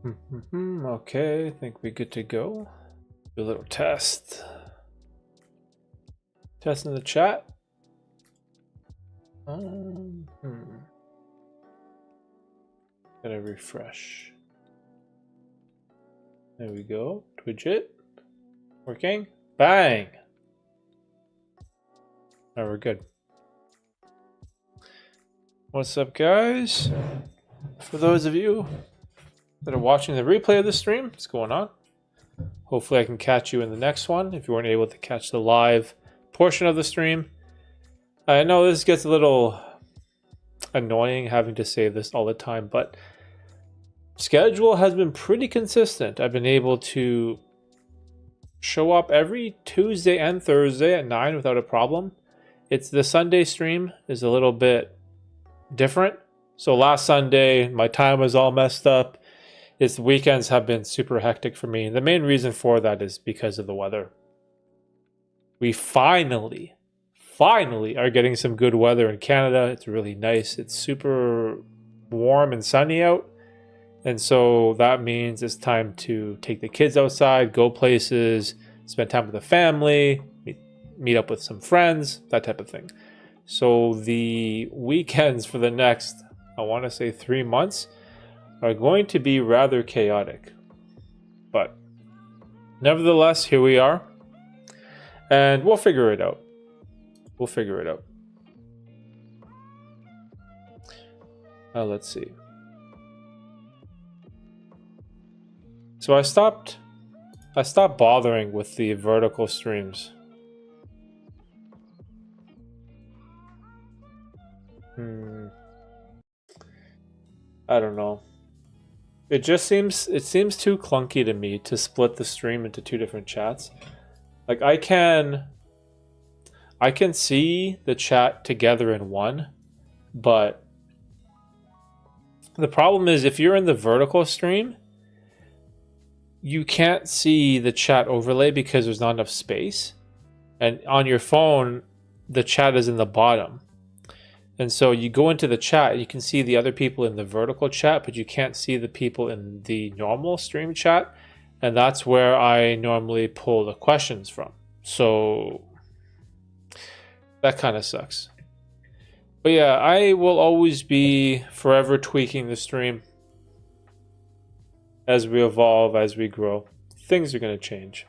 Okay, I think we're good to go. Do a little test. Test in the chat. Gotta refresh. There we go. Twidget. Working. Bang! Now we're good. What's up, guys? For those of you that are watching the replay of the stream, what's going on? Hopefully I can catch you in the next one if you weren't able to catch the live portion of the stream. I know this gets a little annoying having to say this all the time, but schedule has been pretty consistent. I've been able to show up every Tuesday and Thursday at 9 without a problem. It's the Sunday stream is a little bit different. So last Sunday, my time was all messed up. The weekends have been super hectic for me. The main reason for that is because of the weather. We finally are getting some good weather in Canada. It's really nice. It's super warm and sunny out. And so that means it's time to take the kids outside, go places, spend time with the family, meet up with some friends, that type of thing. So the weekends for the next, I want to say 3 months, are going to be rather chaotic. But nevertheless, here we are. And we'll figure it out. We'll figure it out. Let's see. So I stopped bothering with the vertical streams. I don't know. It seems too clunky to me to split the stream into 2 different chats. Like I can see the chat together in one, but the problem is if you're in the vertical stream, you can't see the chat overlay because there's not enough space. And on your phone, the chat is in the bottom. And so you go into the chat, you can see the other people in the vertical chat, but you can't see the people in the normal stream chat. And that's where I normally pull the questions from. So that kind of sucks. But yeah, I will always be forever tweaking the stream. As we evolve, as we grow, things are going to change.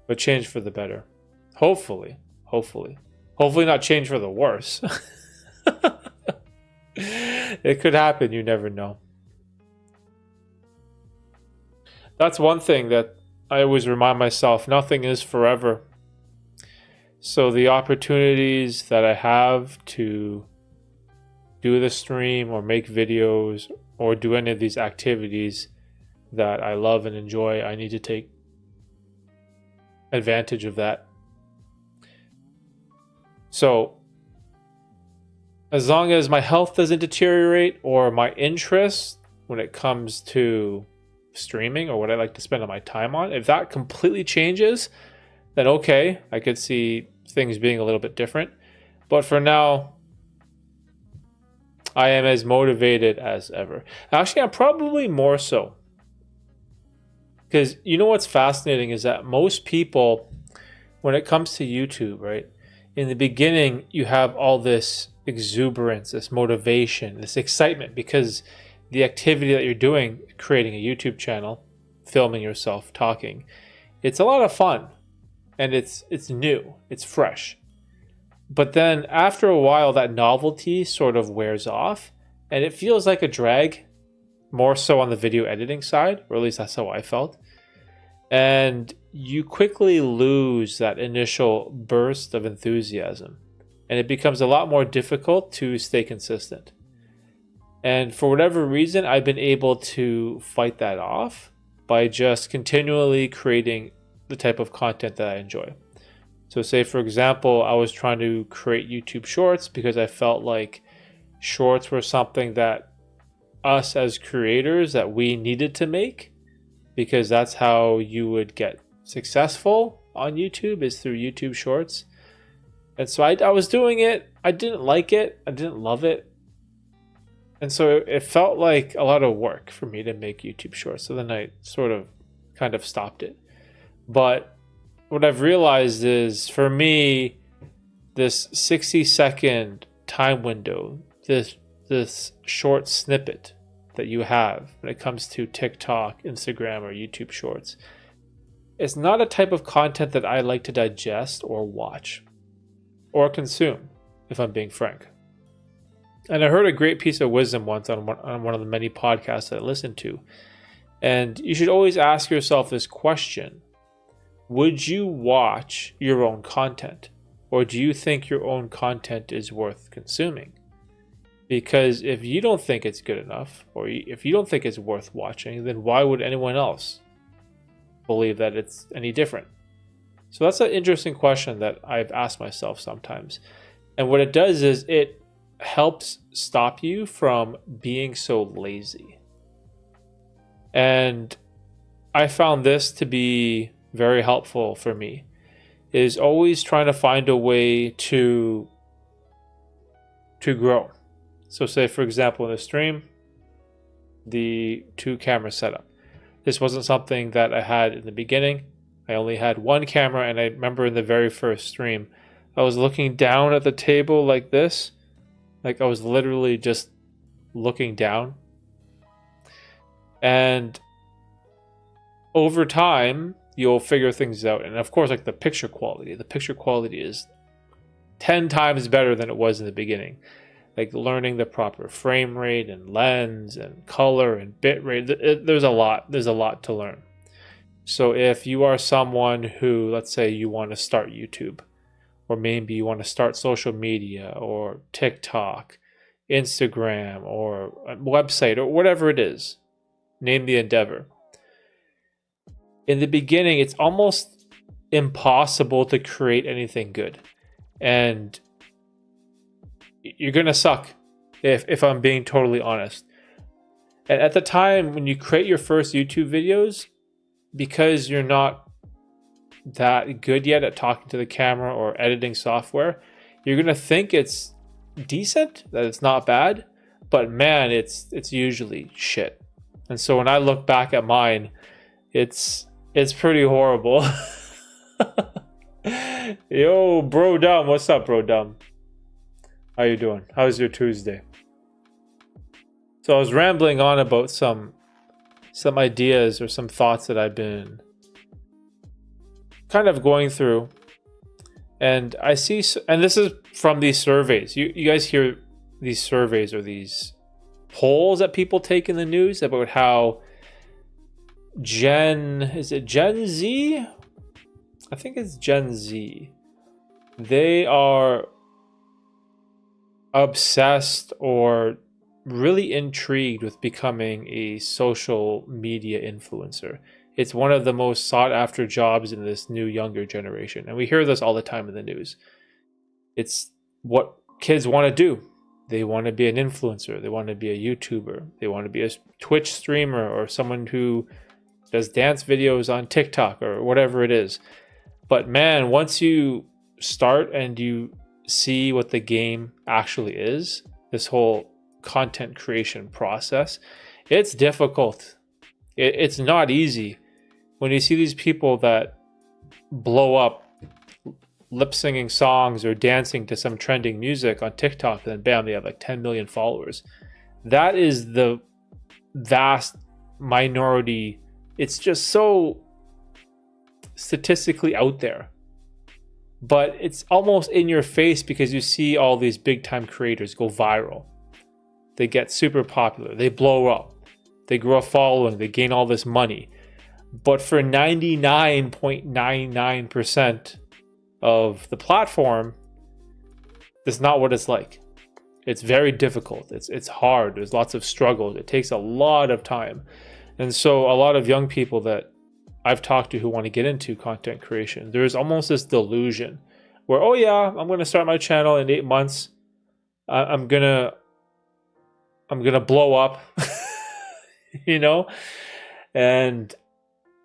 But change for the better. Hopefully. Hopefully not change for the worse. It could happen, you never know. That's one thing that I always remind myself, nothing is forever. So the opportunities that I have to do the stream or make videos or do any of these activities that I love and enjoy, I need to take advantage of that. So as long as my health doesn't deteriorate or my interest when it comes to streaming or what I like to spend my time on, if that completely changes, then okay, I could see things being a little bit different. But for now, I am as motivated as ever. Actually, I'm probably more so. Because you know what's fascinating is that most people, when it comes to YouTube, right? In the beginning, you have all this exuberance, this motivation, this excitement because the activity that you're doing, creating a YouTube channel, filming yourself, talking, it's a lot of fun and it's new, it's fresh. But then after a while, that novelty sort of wears off and it feels like a drag, more so on the video editing side, or at least that's how I felt. And you quickly lose that initial burst of enthusiasm. And it becomes a lot more difficult to stay consistent. And for whatever reason, I've been able to fight that off by just continually creating the type of content that I enjoy. So say, for example, I was trying to create YouTube Shorts because I felt like Shorts were something that us as creators that we needed to make, because that's how you would get successful on YouTube, is through YouTube Shorts. And so I was doing it. I didn't like it. I didn't love it. And so it felt like a lot of work for me to make YouTube Shorts. So then I sort of kind of stopped it. But what I've realized is, for me, this 60-second time window, this short snippet that you have when it comes to TikTok, Instagram, or YouTube Shorts, it's not a type of content that I like to digest or watch or consume, if I'm being frank. And I heard a great piece of wisdom once on one of the many podcasts that I listened to. And you should always ask yourself this question: would you watch your own content? Or do you think your own content is worth consuming? Because if you don't think it's good enough, or if you don't think it's worth watching, then why would anyone else believe that it's any different? So that's an interesting question that I've asked myself sometimes. And what it does is it helps stop you from being so lazy. And I found this to be very helpful for me, is always trying to find a way to grow. So say, for example, in the stream, the 2-camera setup. This wasn't something that I had in the beginning. I only had one camera, and I remember in the very first stream, I was looking down at the table like this. Like, I was literally just looking down. And over time, you'll figure things out. And of course, like the picture quality is 10 times better than it was in the beginning. Like learning the proper frame rate and lens and color and bit rate. There's a lot to learn. So if you are someone who, let's say you want to start YouTube, or maybe you want to start social media or TikTok, Instagram, or a website, or whatever it is, name the endeavor. In the beginning, it's almost impossible to create anything good. And you're going to suck, if I'm being totally honest. And at the time when you create your first YouTube videos, because you're not that good yet at talking to the camera or editing software, you're going to think it's decent, that it's not bad, but man, it's usually shit. And so when I look back at mine, it's pretty horrible. Yo, bro dumb, what's up, bro dumb? How you doing? How's your Tuesday? So I was rambling on about some ideas or some thoughts that I've been kind of going through, and I see, and this is from these surveys. You guys hear these surveys or these polls that people take in the news about how Gen Z? I think it's Gen Z. They are obsessed or really intrigued with becoming a social media influencer. It's one of the most sought after jobs in this new younger generation. And we hear this all the time in the news. It's what kids want to do. They want to be an influencer. They want to be a YouTuber. They want to be a Twitch streamer, or someone who does dance videos on TikTok or whatever it is. But man, once you start and you see what the game actually is, this whole content creation process, it's difficult. It's not easy. When you see these people that blow up lip singing songs or dancing to some trending music on TikTok, and then bam, they have like 10 million followers. That is the vast minority. It's just so statistically out there. But it's almost in your face because you see all these big time creators go viral. They get super popular. They blow up. They grow a following. They gain all this money. But for 99.99% of the platform, that's not what it's like. It's very difficult. It's hard. There's lots of struggles. It takes a lot of time. And so a lot of young people that I've talked to who want to get into content creation, there's almost this delusion where, oh yeah, I'm going to start my channel in 8 months. I'm gonna blow up, you know? And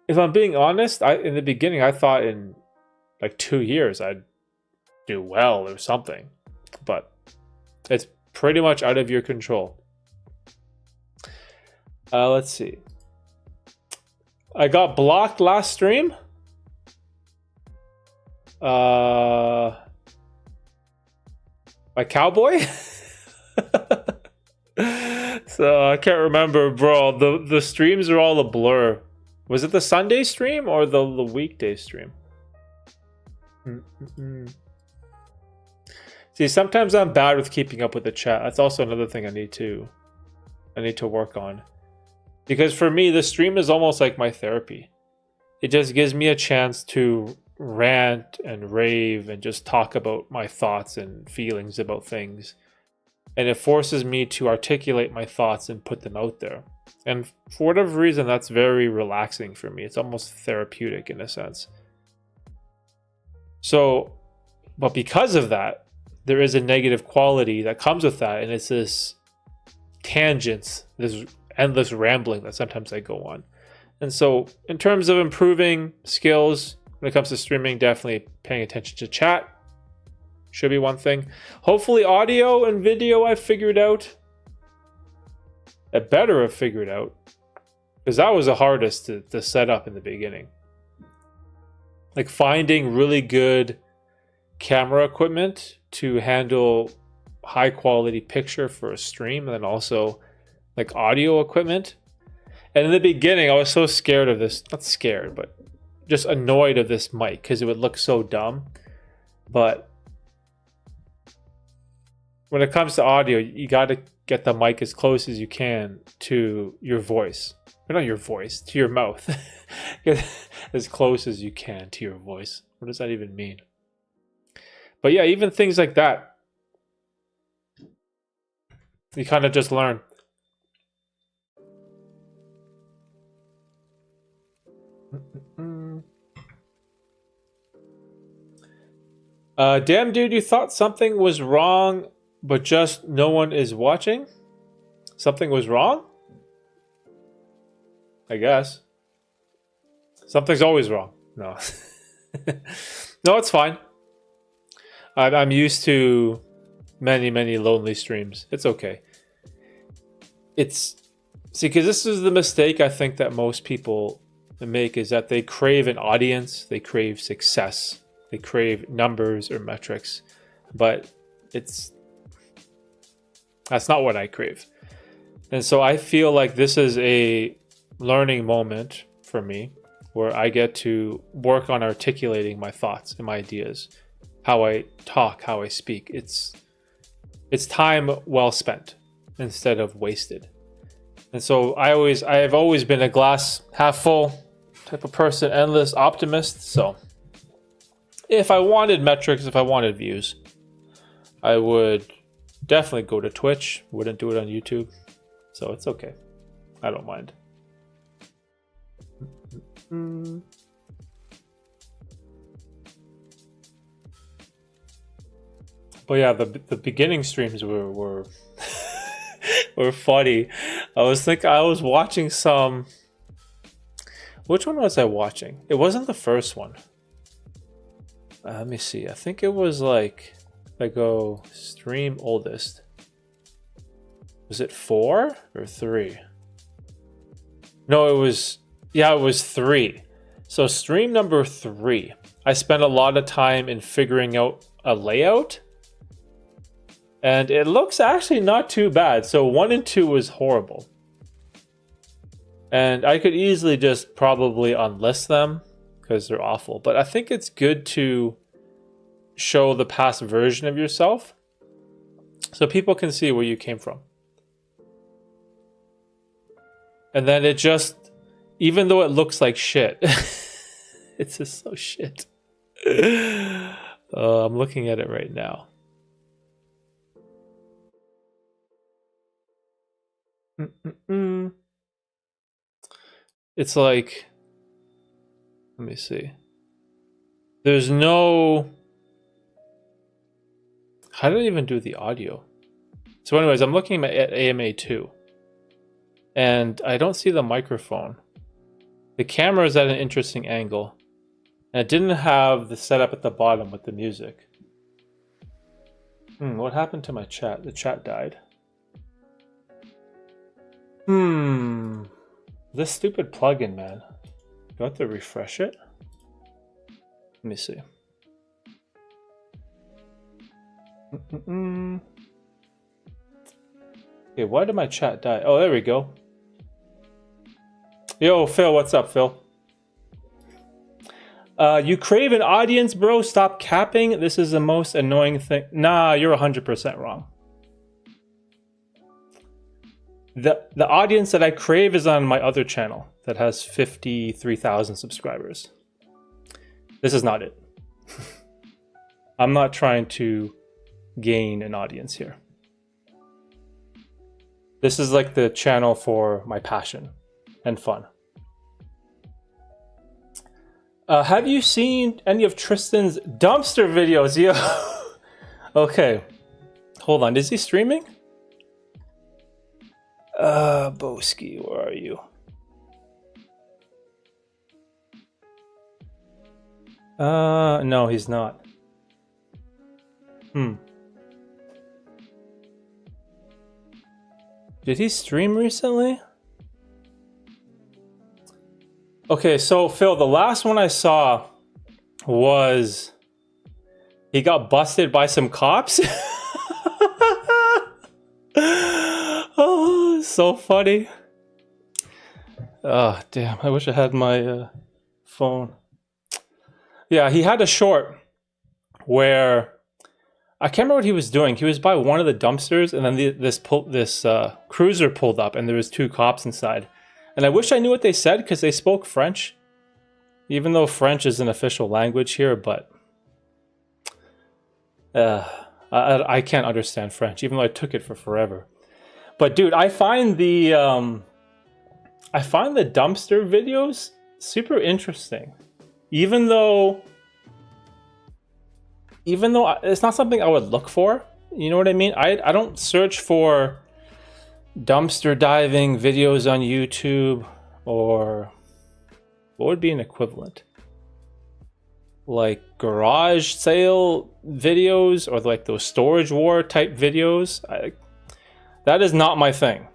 if I'm being honest, in the beginning, I thought in like 2 years I'd do well or something, but it's pretty much out of your control. Let's see. I got blocked last stream. By Cowboy. So I can't remember, bro. The streams are all a blur. Was it the Sunday stream or the weekday stream? See, sometimes I'm bad with keeping up with the chat. That's also another thing I need to work on. Because for me, the stream is almost like my therapy. It just gives me a chance to rant and rave and just talk about my thoughts and feelings about things. And it forces me to articulate my thoughts and put them out there. And for whatever reason, that's very relaxing for me. It's almost therapeutic in a sense. So, but because of that, there is a negative quality that comes with that. And it's this tangents, this endless rambling that sometimes I go on. And so in terms of improving skills, when it comes to streaming, definitely paying attention to chat should be one thing. Hopefully audio and video I've figured out. I better have figured out. Because that was the hardest to set up in the beginning. Like finding really good camera equipment to handle high quality picture for a stream, and then also like audio equipment. And in the beginning, I was so scared of this, not scared, but just annoyed of this mic because it would look so dumb. But when it comes to audio, you got to get the mic as close as you can to your voice. Or not your voice, to your mouth. Get as close as you can to your voice. What does that even mean? But yeah, even things like that, you kind of just learn. Damn, dude, you thought something was wrong, but just no one is watching? Something was wrong? I guess. Something's always wrong. No. No, it's fine. I'm used to many lonely streams. It's okay. See, because this is the mistake I think that most people make, is that they crave an audience, they crave success, they crave numbers or metrics, but that's not what I crave. And so I feel like this is a learning moment for me where I get to work on articulating my thoughts and my ideas, how I talk, how I speak. It's time well spent instead of wasted. And so I've always been a glass half full type of person, endless optimist. So if I wanted metrics, if I wanted views, I would definitely go to Twitch. Wouldn't do it on YouTube. So it's okay. I don't mind. But yeah, the beginning streams were were funny. I was watching some. Which one was I watching? It wasn't the first one. Let me see. I think it was like, if I go stream oldest. Was it 4 or 3? No, it was 3. So stream number 3, I spent a lot of time in figuring out a layout. And it looks actually not too bad. So 1 and 2 was horrible. And I could easily just probably unlist them because they're awful. But I think it's good to show the past version of yourself so people can see where you came from. And then it just, even though it looks like shit, it's just so shit. I'm looking at it right now. It's like, let me see. There's no, how did I even do the audio? So anyways, I'm looking at AMA2 and I don't see the microphone. The camera is at an interesting angle and it didn't have the setup at the bottom with the music. What happened to my chat? The chat died. This stupid plugin, man. Do I have to refresh it? Let me see. Okay, why did my chat die? Oh, there we go. Yo, Phil, what's up, Phil? You crave an audience, bro. Stop capping. This is the most annoying thing. Nah, you're 100% wrong. The audience that I crave is on my other channel that has 53,000 subscribers. This is not it. I'm not trying to gain an audience here. This is like the channel for my passion and fun. Have you seen any of Tristan's dumpster videos? Yo. Okay. Hold on. Is he streaming? Boski, where are you? No, he's not. Did he stream recently? Okay, so Phil, the last one I saw was he got busted by some cops. Oh, so funny. Oh, damn. I wish I had my phone. Yeah, he had a short where I can't remember what he was doing. He was by one of the dumpsters, and then this cruiser pulled up, and there was 2 cops inside. And I wish I knew what they said because they spoke French, even though French is an official language here. But I can't understand French, even though I took it for forever. But dude, I find the dumpster videos super interesting, even though it's not something I would look for. You know what I mean? I don't search for dumpster diving videos on YouTube, or what would be an equivalent? Like garage sale videos, or like those storage war type videos. That is not my thing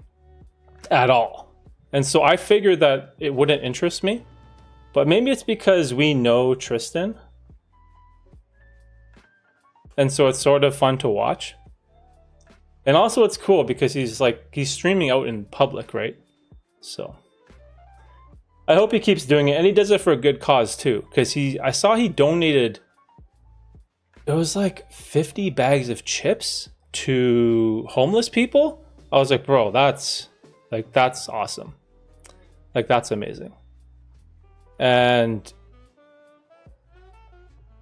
at all. And so I figured that it wouldn't interest me, but maybe it's because we know Tristan. And so it's sort of fun to watch. And also it's cool because he's streaming out in public, right? So I hope he keeps doing it, and he does it for a good cause too, because I saw he donated, it was like 50 bags of chips to homeless people. I was like, bro, that's awesome. Like, that's amazing. And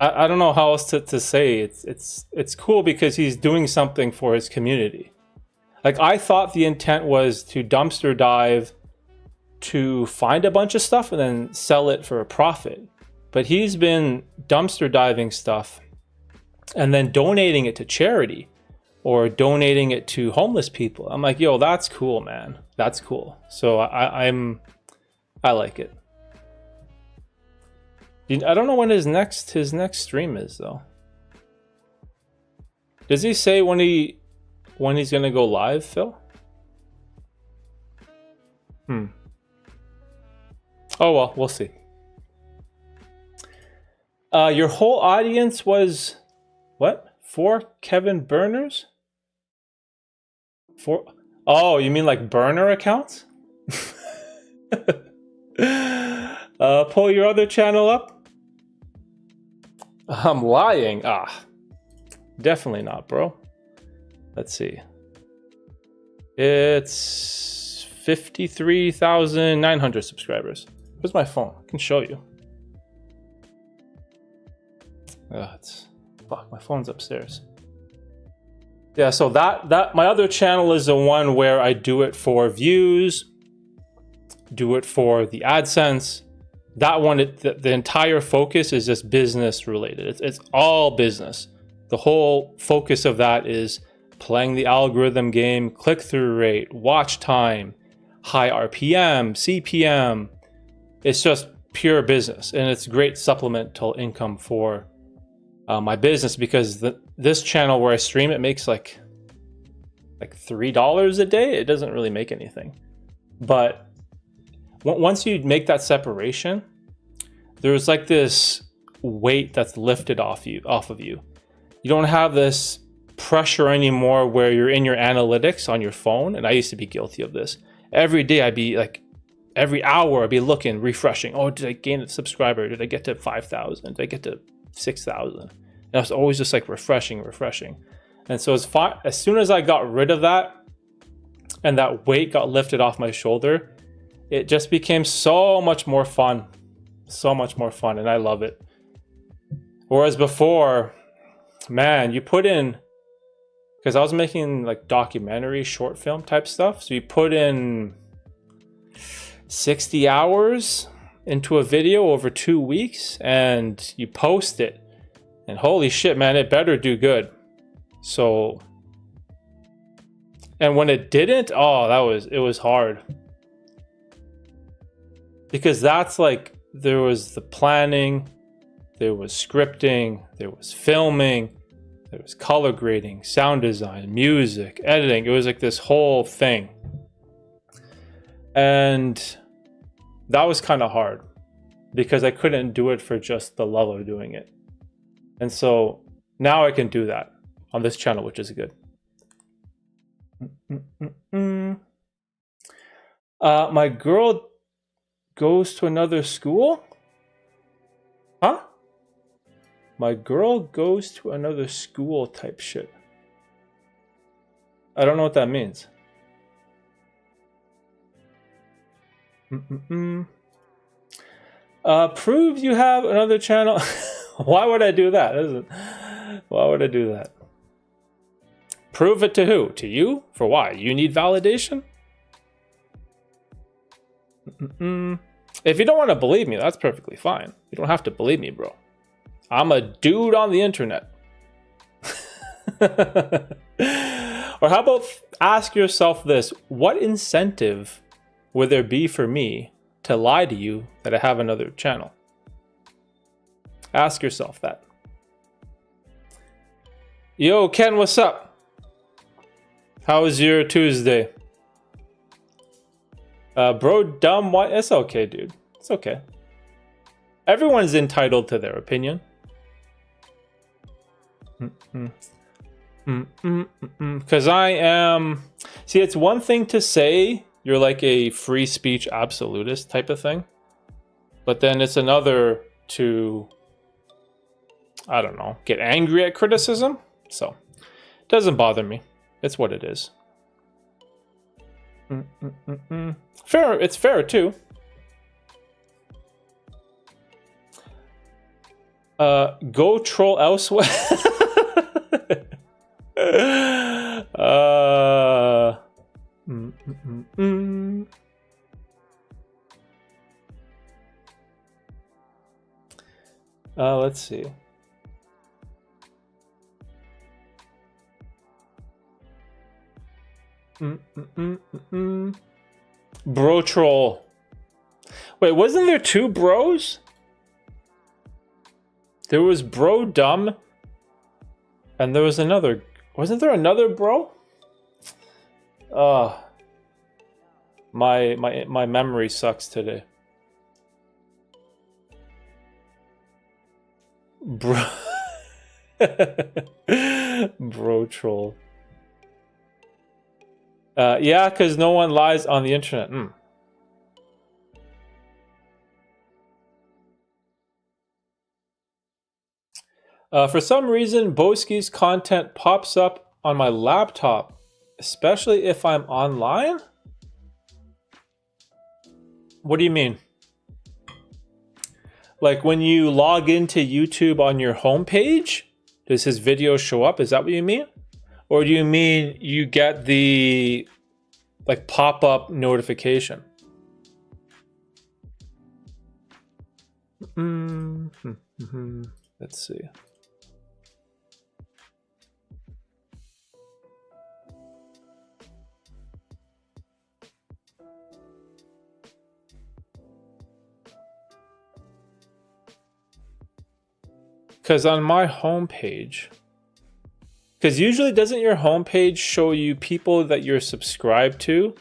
I don't know how else to say. It's cool because he's doing something for his community. Like, I thought the intent was to dumpster dive to find a bunch of stuff and then sell it for a profit. But he's been dumpster diving stuff and then donating it to charity or donating it to homeless people. I'm like, yo, that's cool, man. That's cool. So I like it. I don't know when his next stream is though. Does he say when he's gonna go live, Phil? Oh well, we'll see. Your whole audience was what? 4 Kevin Burners? 4? Oh, you mean like burner accounts? Pull your other channel up. I'm lying. Definitely not, bro. Let's see. It's 53,900 subscribers. Where's my phone? I can show you. Fuck, my phone's upstairs. Yeah, so that my other channel is the one where I do it for views, do it for the AdSense. That one, the entire focus is just business related. It's all business. The whole focus of that is playing the algorithm game, click-through rate, watch time, high RPM, CPM. It's just pure business, and it's great supplemental income for my business, because this channel where I stream, it makes like $3 a day. It doesn't really make anything. But once you make that separation, there's like this weight that's lifted off of you. You don't have this pressure anymore where you're in your analytics on your phone. And I used to be guilty of this. Every day I'd be like, every hour I'd be looking, refreshing. Oh, did I gain a subscriber? Did I get to 5,000? Did I get to 6,000? And I was always just like refreshing. And so as soon as I got rid of that and that weight got lifted off my shoulder, it just became so much more fun. And I love it. Whereas before, man, you put in, because I was making like documentary short film type stuff. So you put in 60 hours into a video over 2 weeks and you post it. And holy shit, man, it better do good. So, and when it didn't, it was hard. Because that's like, there was the planning, there was scripting, there was filming, there was color grading, sound design, music, editing. It was like this whole thing. And that was kind of hard because I couldn't do it for just the love of doing it. And so now I can do that on this channel, which is good. My girl goes to another school? Huh? My girl goes to another school type shit. I don't know what that means. Proves you have another channel. Why would I do that? Why would I do that? Prove it to who? To you? For why? You need validation? If you don't want to believe me, that's perfectly fine. You don't have to believe me, bro. I'm a dude on the internet. Or how about ask yourself this: what incentive would there be for me to lie to you that I have another channel? Ask yourself that. Yo, Ken, what's up? How was your Tuesday? Bro, dumb, what? It's okay, dude. It's okay. Everyone's entitled to their opinion. Because I am... See, it's one thing to say you're like a free speech absolutist type of thing. But then it's another to, I don't know, get angry at criticism. So, it doesn't bother me. It's what it is. Fair, it's fair too. Go troll elsewhere. Let's see. Bro troll. Wait, wasn't there two bros? There was bro dumb, and there was another. Wasn't there another bro? My memory sucks today. Bro. Bro troll. Yeah, because no one lies on the internet. For some reason, Boski's content pops up on my laptop, especially if I'm online. What do you mean? Like when you log into YouTube on your homepage, does his video show up? Is that what you mean? Or do you mean you get the like pop-up notification? Let's see. Because on my homepage, because usually doesn't your homepage show you people that you're subscribed to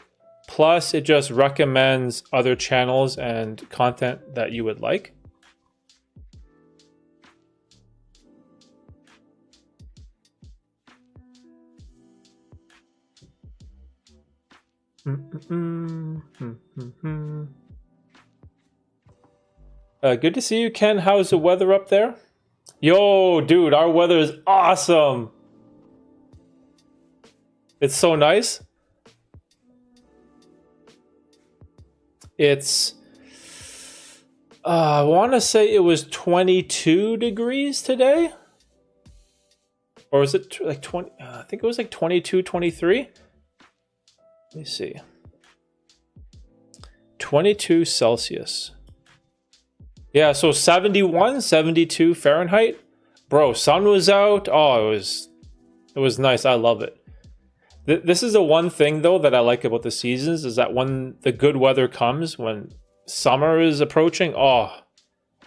Plus, it just recommends other channels and content that you would like. Good to see you, Ken. How's the weather up there? Yo, dude, our weather is awesome. It's so nice. It's, I want to say it was 22 degrees today. Or was it like 20? I think it was like 22, 23. Let me see. 22 Celsius. Yeah, so 71, 72 Fahrenheit. Bro, sun was out. Oh, it was nice. I love it. This is the one thing, though, that I like about the seasons, is that when the good weather comes, when summer is approaching, oh,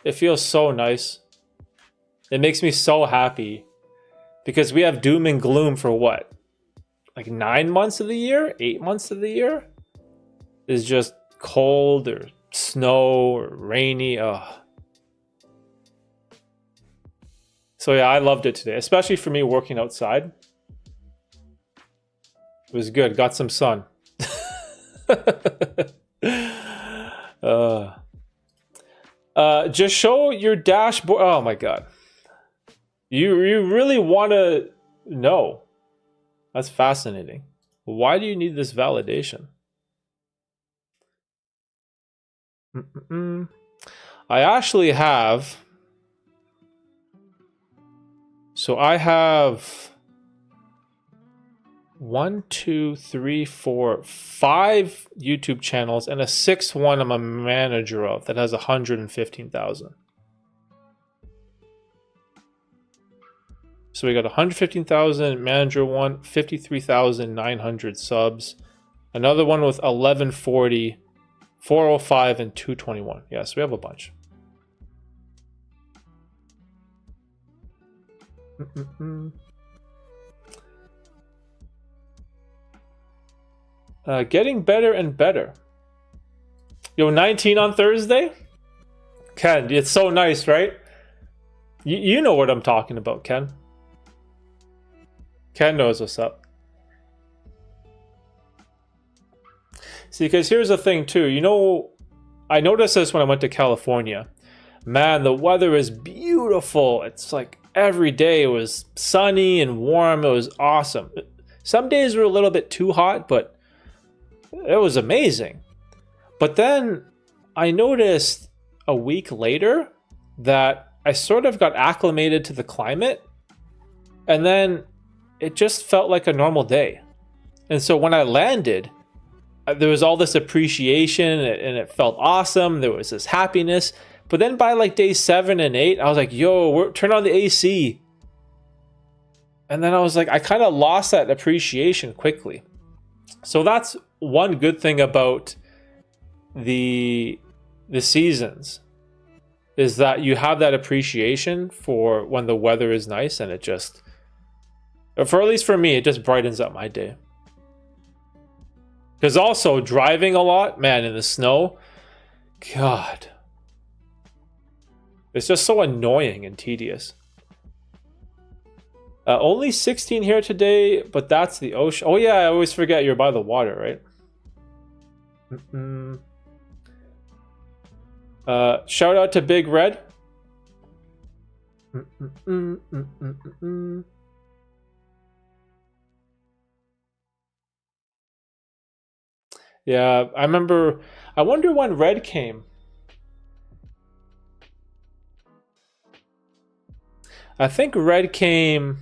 it feels so nice. It makes me so happy. Because we have doom and gloom for what? Like 9 months of the year? 8 months of the year? Is just cold or snow or rainy. Oh. So yeah, I loved it today, especially for me working outside. It was good. Got some sun. Just show your dashboard. Oh my god. You really want to know. That's fascinating. Why do you need this validation? I actually have. So I have 5 YouTube channels and a 6th one I'm a manager of that has 115,000. So we got 115,000 manager one, 53,900 subs. Another one with 1140, 405, and 221. Yeah, so we have a bunch. Getting better and better. Yo, 19 on Thursday? Ken, it's so nice, right? You know what I'm talking about, Ken. Ken knows what's up. See, because here's the thing too. You know, I noticed this when I went to California. Man, the weather is beautiful. It's like every day it was sunny and warm. It was awesome. Some days were a little bit too hot, but it was amazing. But then I noticed a week later that I sort of got acclimated to the climate, and then it just felt like a normal day. And so when I landed, there was all this appreciation and it felt awesome. There was this happiness. But then by like day 7 and 8, I was like, yo, turn on the AC. And then I was like, I kind of lost that appreciation quickly. So that's one good thing about the seasons, is that you have that appreciation for when the weather is nice, and it just, for at least for me, it just brightens up my day. Because also driving a lot, man, in the snow, God, it's just so annoying and tedious. Only 16 here today, but that's the ocean. Oh yeah, I always forget you're by the water, right? Shout out to Big Red. Yeah, I remember. I wonder when Red came. I think Red came.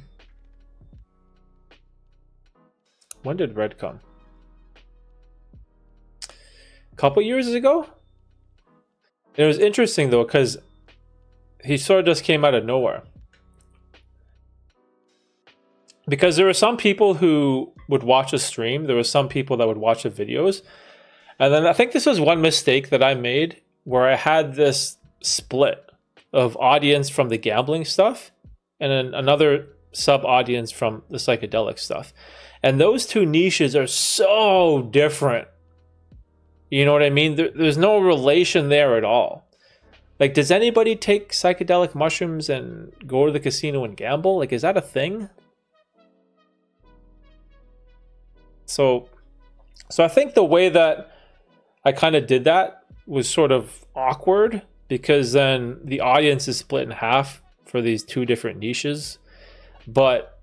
When did Red come? A couple years ago? It was interesting though, because he sort of just came out of nowhere. Because there were some people who would watch a stream, there were some people that would watch the videos. And then I think this was one mistake that I made, where I had this split of audience from the gambling stuff and then another sub audience from the psychedelic stuff. And those two niches are so different. You know what I mean? There's no relation there at all. Like, does anybody take psychedelic mushrooms and go to the casino and gamble? Like, is that a thing? So I think the way that I kind of did that was sort of awkward, because then the audience is split in half for these two different niches. But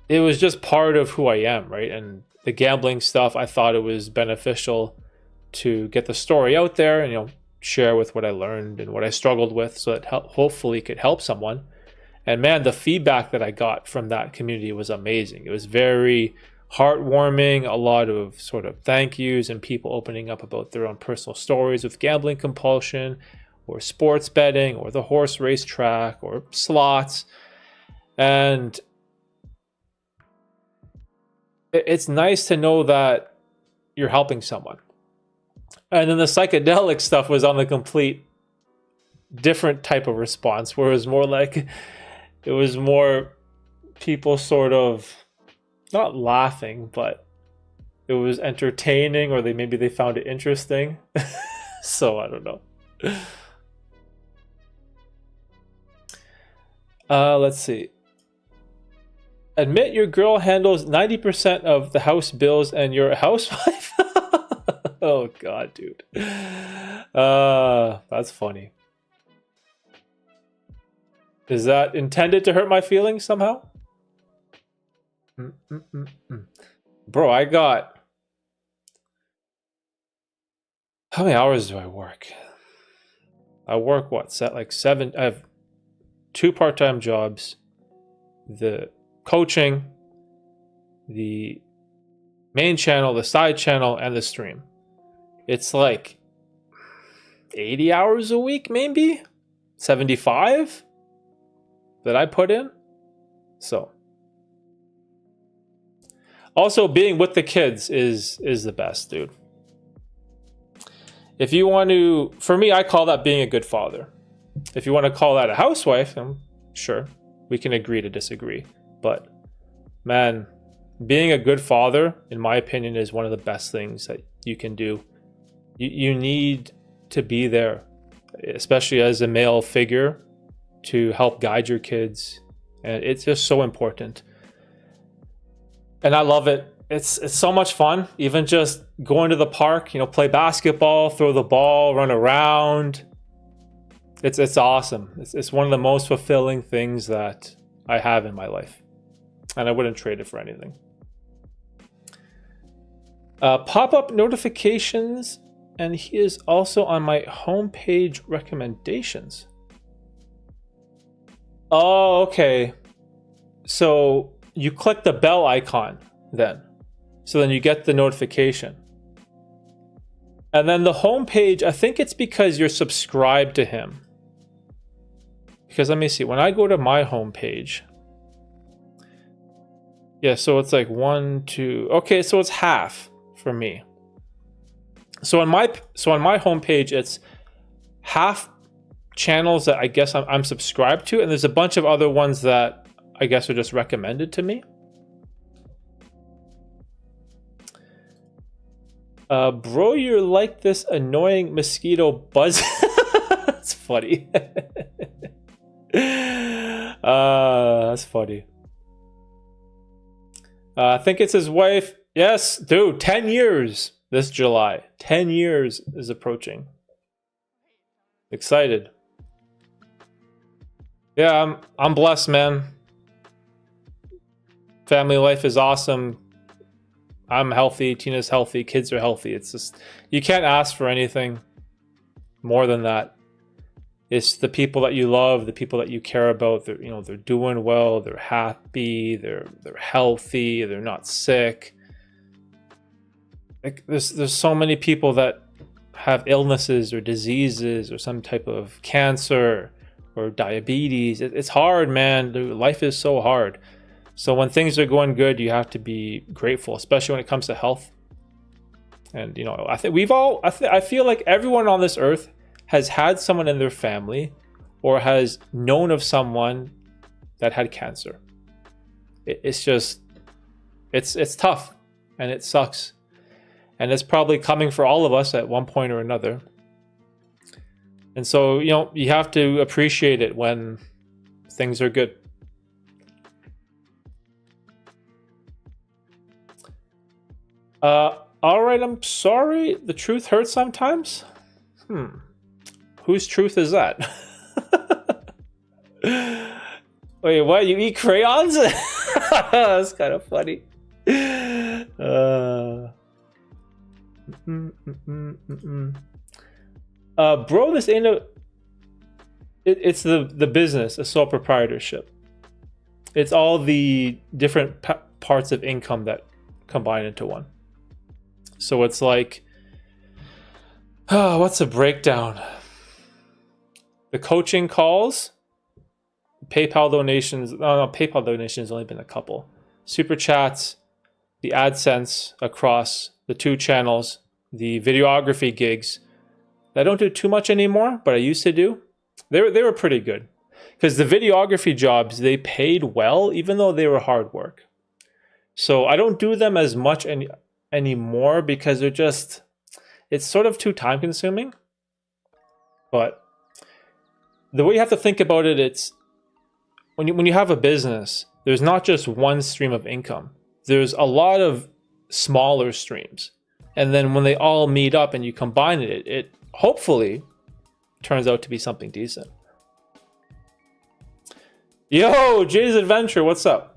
it was just part of who I am, right? And the gambling stuff, I thought it was beneficial to get the story out there and, you know, share with what I learned and what I struggled with, so that hopefully could help someone. And man, the feedback that I got from that community was amazing. It was very heartwarming, a lot of sort of thank yous and people opening up about their own personal stories with gambling compulsion or sports betting or the horse race track or slots. And it's nice to know that you're helping someone. And then the psychedelic stuff was on the complete different type of response, where it was more like, it was more people sort of not laughing, but it was entertaining, or maybe they found it interesting. So I don't know. Let's see. Admit your girl handles 90% of the house bills and you're a housewife. Oh god, dude. That's funny. Is that intended to hurt my feelings somehow? Bro, I got... How many hours do I work? I work what? Like 7... I have 2 part-time jobs. The coaching, the main channel, the side channel, and the stream. It's like 80 hours a week, maybe 75 that I put in. So also, being with the kids is the best, dude. If you want to, for me, I call that being a good father. If you want to call that a housewife, I'm sure we can agree to disagree. But man, being a good father, in my opinion, is one of the best things that you can do. You need to be there, especially as a male figure, to help guide your kids. And it's just so important. And I love it. It's so much fun. Even just going to the park, you know, play basketball, throw the ball, run around. It's awesome. It's one of the most fulfilling things that I have in my life. And I wouldn't trade it for anything. Pop-up notifications, and he is also on my homepage recommendations. Oh, okay. So you click the bell icon then. So then you get the notification. And then the homepage, I think it's because you're subscribed to him. Because let me see, when I go to my homepage, yeah, so it's like 1, 2, okay, so it's half for me. So on my homepage, it's half channels that I guess I'm subscribed to, and there's a bunch of other ones that I guess are just recommended to me. Bro, you're like this annoying mosquito buzz. That's funny. That's funny. I think it's his wife. Yes, dude, 10 years this July. 10 years is approaching. Excited. Yeah, I'm blessed, man. Family life is awesome. I'm healthy, Tina's healthy, kids are healthy. It's just, you can't ask for anything more than that. It's the people that you love, the people that you care about. They're, you know, they're doing well, they're happy, they're healthy, they're not sick. Like there's so many people that have illnesses or diseases or some type of cancer or diabetes. It's hard, man. Life is so hard. So when things are going good, you have to be grateful, especially when it comes to health. And, you know, I think I feel like everyone on this earth has had someone in their family or has known of someone that had cancer. It's just, it's tough and it sucks. And it's probably coming for all of us at one point or another. And so, you know, you have to appreciate it when things are good. All right, I'm sorry. The truth hurts sometimes. Whose truth is that? Wait, what? You eat crayons? That's kind of funny. Bro, this ain't a... It's the business, a sole proprietorship. It's all the different parts of income that combine into one. So it's like, what's a breakdown? The coaching calls, PayPal donations. No, PayPal donations only been a couple. Super chats, the AdSense across the 2 channels, the videography gigs. I don't do too much anymore, but I used to do. They were pretty good, because the videography jobs, they paid well, even though they were hard work. So I don't do them as much anymore because they're just, it's sort of too time consuming. But the way you have to think about it, it's when you have a business, there's not just one stream of income. There's a lot of smaller streams. And then when they all meet up and you combine it, it hopefully turns out to be something decent. Yo, Jay's Adventure, what's up?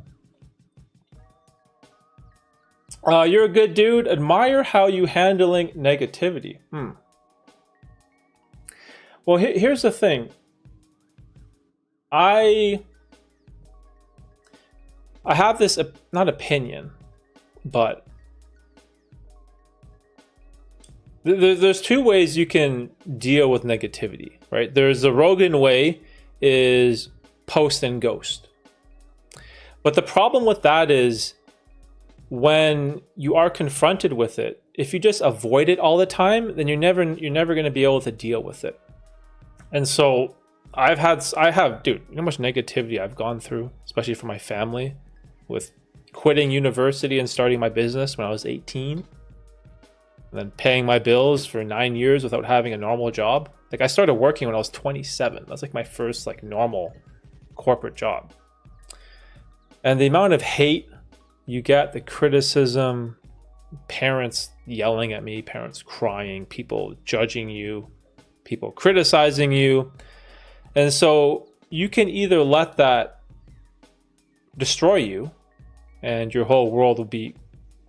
You're a good dude. Admire how you handling negativity. Well, here's the thing. I have this, not opinion, but there's 2 ways you can deal with negativity, right? There's the Rogan way, is post and ghost. But the problem with that is, when you are confronted with it, if you just avoid it all the time, then you're never going to be able to deal with it. And so I have, dude, you know how much negativity I've gone through, especially for my family, with quitting university and starting my business when I was 18, and then paying my bills for 9 years without having a normal job. Like, I started working when I was 27. That's like my first like normal corporate job. And the amount of hate you get, the criticism, parents yelling at me, parents crying, people judging you, people criticizing you. And so you can either let that destroy you and your whole world will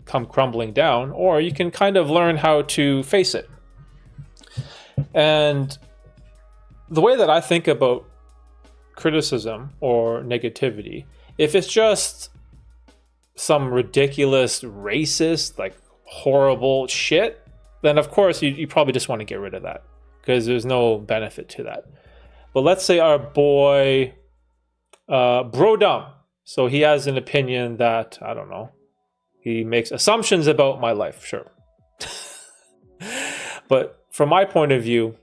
come crumbling down, or you can kind of learn how to face it. And the way that I think about criticism or negativity, if it's just some ridiculous, racist, like horrible shit, then of course you probably just want to get rid of that, because there's no benefit to that. But let's say our boy, Bro Dumb, so he has an opinion that, I don't know, he makes assumptions about my life, sure. But from my point of view,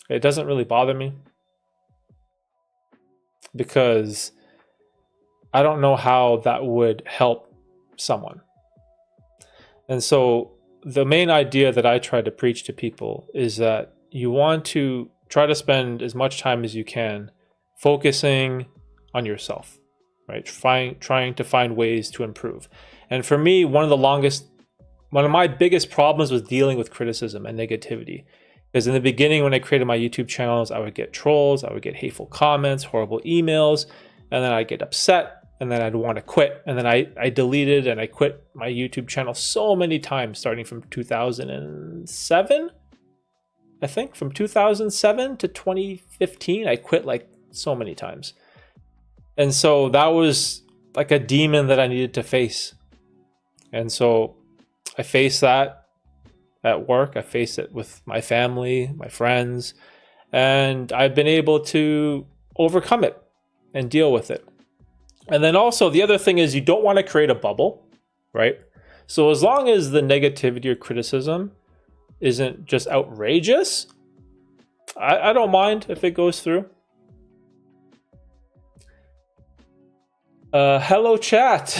it doesn't really bother me, because I don't know how that would help someone. And so the main idea that I try to preach to people is that you want to try to spend as much time as you can focusing on yourself, right? Trying to find ways to improve. And for me, one of my biggest problems was dealing with criticism and negativity. Because in the beginning, when I created my YouTube channels, I would get trolls, I would get hateful comments, horrible emails, and then I'd get upset, and then I'd want to quit. And then I deleted and I quit my YouTube channel so many times, starting from 2007, I think. From 2007 to 2015, I quit like so many times. And so that was like a demon that I needed to face. And so I faced that at work. I faced it with my family, my friends, and I've been able to overcome it and deal with it. And then also the other thing is, you don't want to create a bubble, right? So as long as the negativity or criticism isn't just outrageous, I don't mind if it goes through. Hello, chat.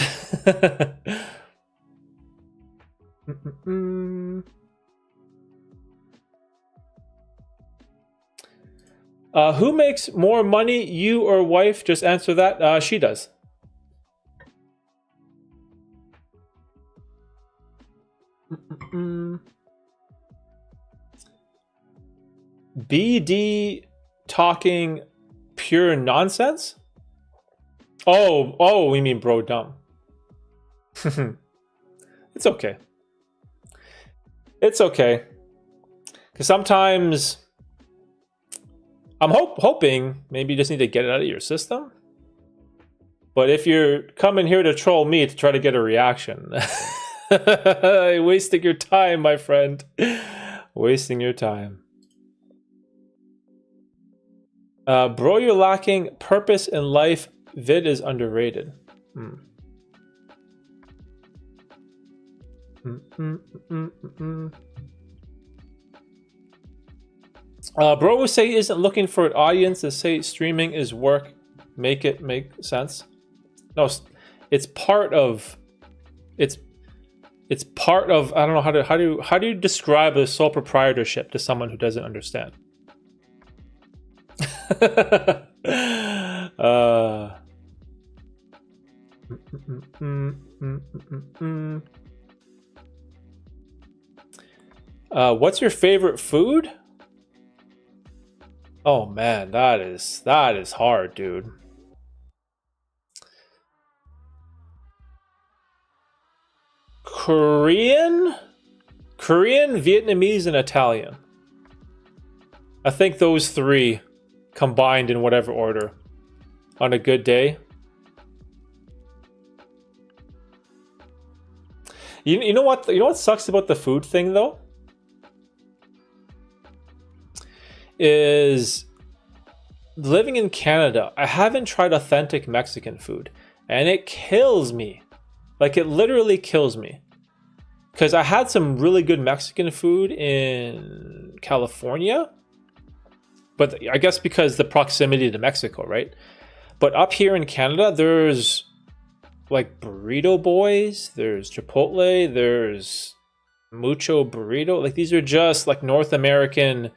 Mm-mm-mm. Who makes more money, you or wife? Just answer that. She does. Mm-mm-mm. BD talking pure nonsense? Oh, we mean bro dumb. It's okay. It's okay. Because sometimes I'm hoping maybe you just need to get it out of your system. But if you're coming here to troll me to try to get a reaction, wasting your time, my friend. Wasting your time. Bro, you're lacking purpose in life. Vid is underrated. Bro will say he isn't looking for an audience to say streaming is work. Make it make sense. No, it's part of. It's part of. I don't know how do you describe a sole proprietorship to someone who doesn't understand. What's your favorite food? Oh man, that is hard, dude. Korean, Vietnamese, and Italian. I think those three combined in whatever order on a good day. You know what? You know what sucks about the food thing though? Is living in Canada, I haven't tried authentic Mexican food, and it kills me. Like, it literally kills me. Because I had some really good Mexican food in California, but I guess because the proximity to Mexico, right? But up here in Canada, there's like Burrito Boys, there's Chipotle, there's Mucho Burrito. Like, these are just like North American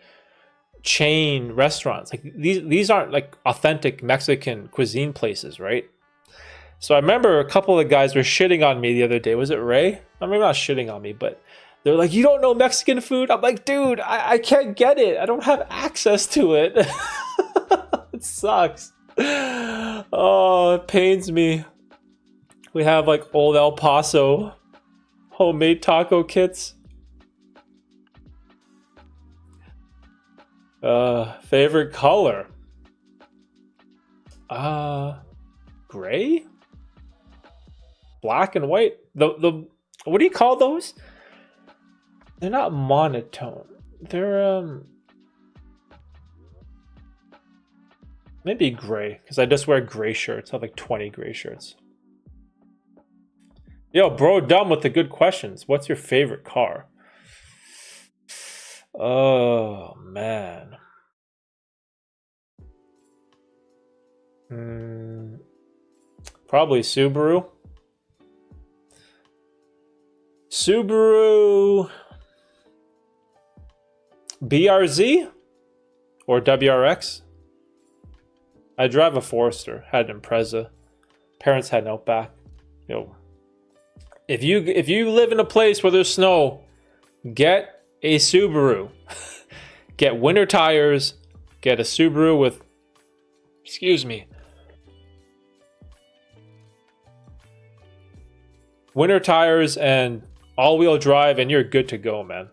chain restaurants. Like, these aren't like authentic Mexican cuisine places, right? So I remember a couple of guys were shitting on me the other day. Was it Ray? I mean, not shitting on me, but they're like, you don't know Mexican food? I'm like, dude, I can't get it. I don't have access to it. It sucks. Oh, it pains me. We have like old El Paso homemade taco kits. Favorite color? Gray? Black and white? The what do you call those? They're not monotone. They're maybe gray, because I just wear gray shirts. I have like 20 gray shirts. Yo, bro, dumb with the good questions. What's your favorite car? Oh man. Probably Subaru. BRZ or WRX. I drive a Forester, had an Impreza. Parents had an Outback. Yo, if you live in a place where there's snow, get a Subaru. Get winter tires. Get a Subaru with, excuse me, winter tires and all-wheel drive, and you're good to go, man.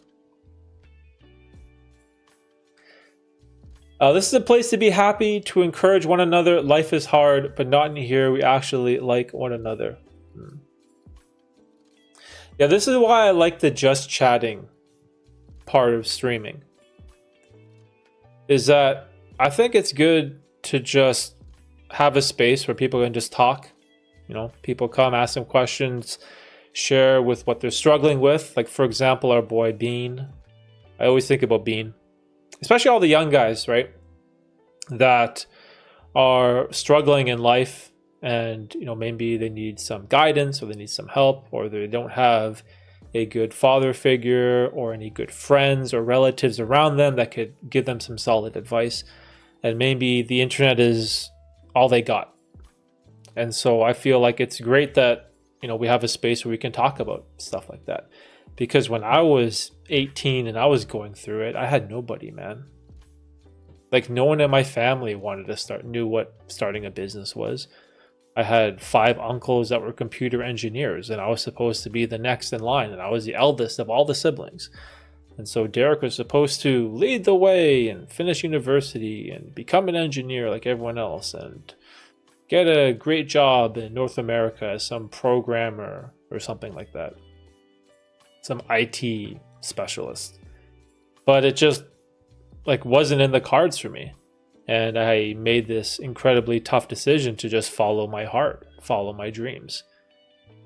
This is a place to be happy, to encourage one another. Life is hard, but not in here. We actually like one another. Yeah, this is why I like the just chatting part of streaming. Is that I think it's good to just have a space where people can just talk. You know, people come, ask them questions, share with what they're struggling with. Like, for example, our boy Bean. I always think about Bean. Especially all the young guys, right? That are struggling in life, and, you know, maybe they need some guidance or they need some help, or they don't have a good father figure or any good friends or relatives around them that could give them some solid advice. And maybe the internet is all they got. And so I feel like it's great that, you know, we have a space where we can talk about stuff like that. Because when I was 18 and I was going through it, I had nobody, man. Like, no one in my family knew what starting a business was. I had 5 uncles that were computer engineers, and I was supposed to be the next in line, and I was the eldest of all the siblings. And so Derek was supposed to lead the way and finish university and become an engineer like everyone else and get a great job in North America as some programmer or something like that. Some IT specialist. But it just like wasn't in the cards for me. And I made this incredibly tough decision to just follow my heart, follow my dreams.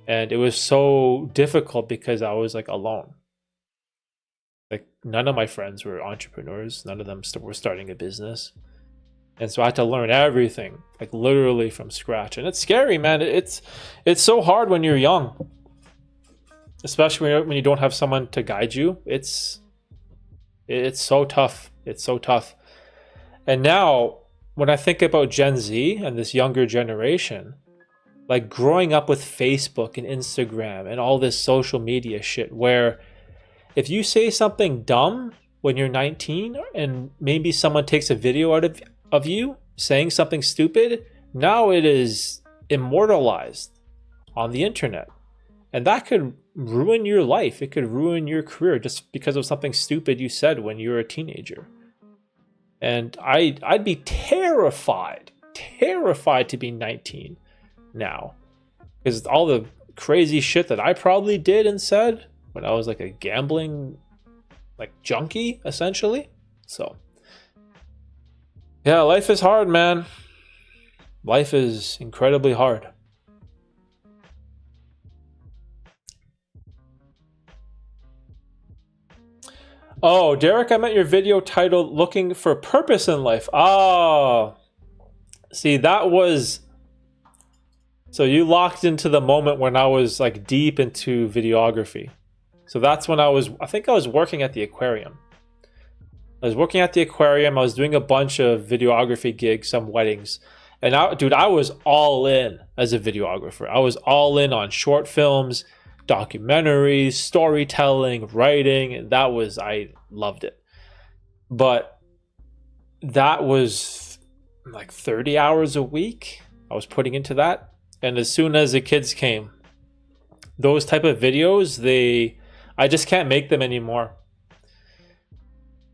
And it was so difficult because I was like alone. Like, none of my friends were entrepreneurs. None of them were starting a business. And so I had to learn everything, like literally from scratch. And it's scary, man. It's so hard when you're young, especially when you don't have someone to guide you. It's so tough. It's so tough. And now, when I think about Gen Z and this younger generation, like growing up with Facebook and Instagram and all this social media shit, where if you say something dumb when you're 19 and maybe someone takes a video out of you saying something stupid, now it is immortalized on the internet. And that could ruin your life. It could ruin your career just because of something stupid you said when you were a teenager. And I'd be terrified to be 19 now. Because all the crazy shit that I probably did and said when I was like a gambling like junkie, essentially. So yeah, life is hard, man. Life is incredibly hard. Oh, Derek, I meant your video titled Looking for Purpose in Life. Oh, see, that was... So you locked into the moment when I was like deep into videography. So that's when I think I was working at the aquarium. I was working at the aquarium. I was doing a bunch of videography gigs, some weddings. And I was all in as a videographer. I was all in on short films, documentaries, storytelling, writing, and I loved it. But that was like 30 hours a week I was putting into that. And as soon as the kids came, those type of videos, I just can't make them anymore.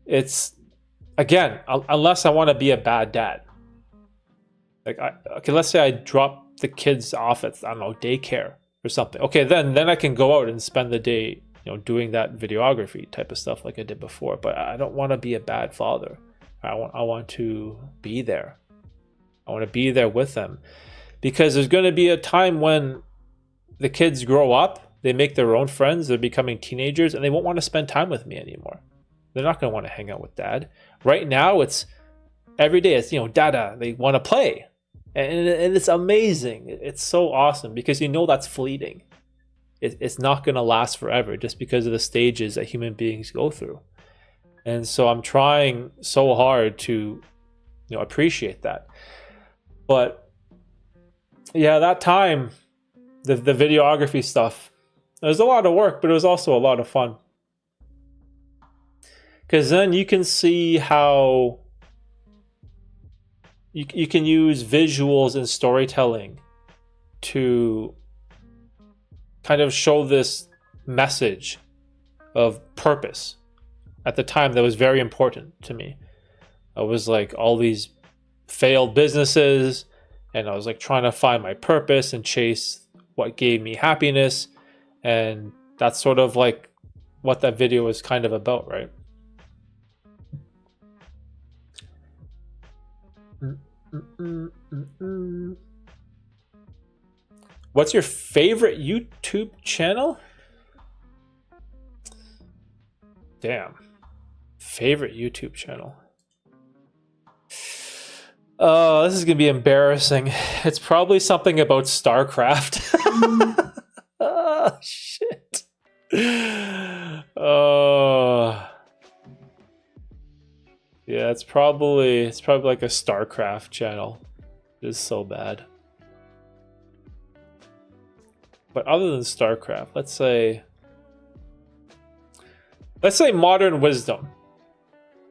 It's, again, unless I want to be a bad dad. Like, okay, let's say I drop the kids off at, I don't know, daycare or something. Okay, then I can go out and spend the day, you know, doing that videography type of stuff like I did before. But I don't want to be a bad father. I want to be there. I want to be there with them, because there's going to be a time when the kids grow up, they make their own friends, they're becoming teenagers, and they won't want to spend time with me anymore. They're not going to want to hang out with dad. Right now, it's every day. It's, you know, dada. They want to play. And it's amazing. It's so awesome because you know that's fleeting. It's not going to last forever just because of the stages that human beings go through. And so I'm trying so hard to, you know, appreciate that. But yeah, that time, the videography stuff, it was a lot of work, but it was also a lot of fun. Because then you can see how you can use visuals and storytelling to kind of show this message of purpose. At the time, that was very important to me. I was like all these failed businesses, and I was like trying to find my purpose and chase what gave me happiness. And that's sort of like what that video was kind of about, right? What's your favorite YouTube channel? Damn. Favorite YouTube channel. Oh, this is going to be embarrassing. It's probably something about StarCraft. Oh, shit. Yeah, it's probably like a StarCraft channel. It is so bad. But other than StarCraft, let's say Modern Wisdom.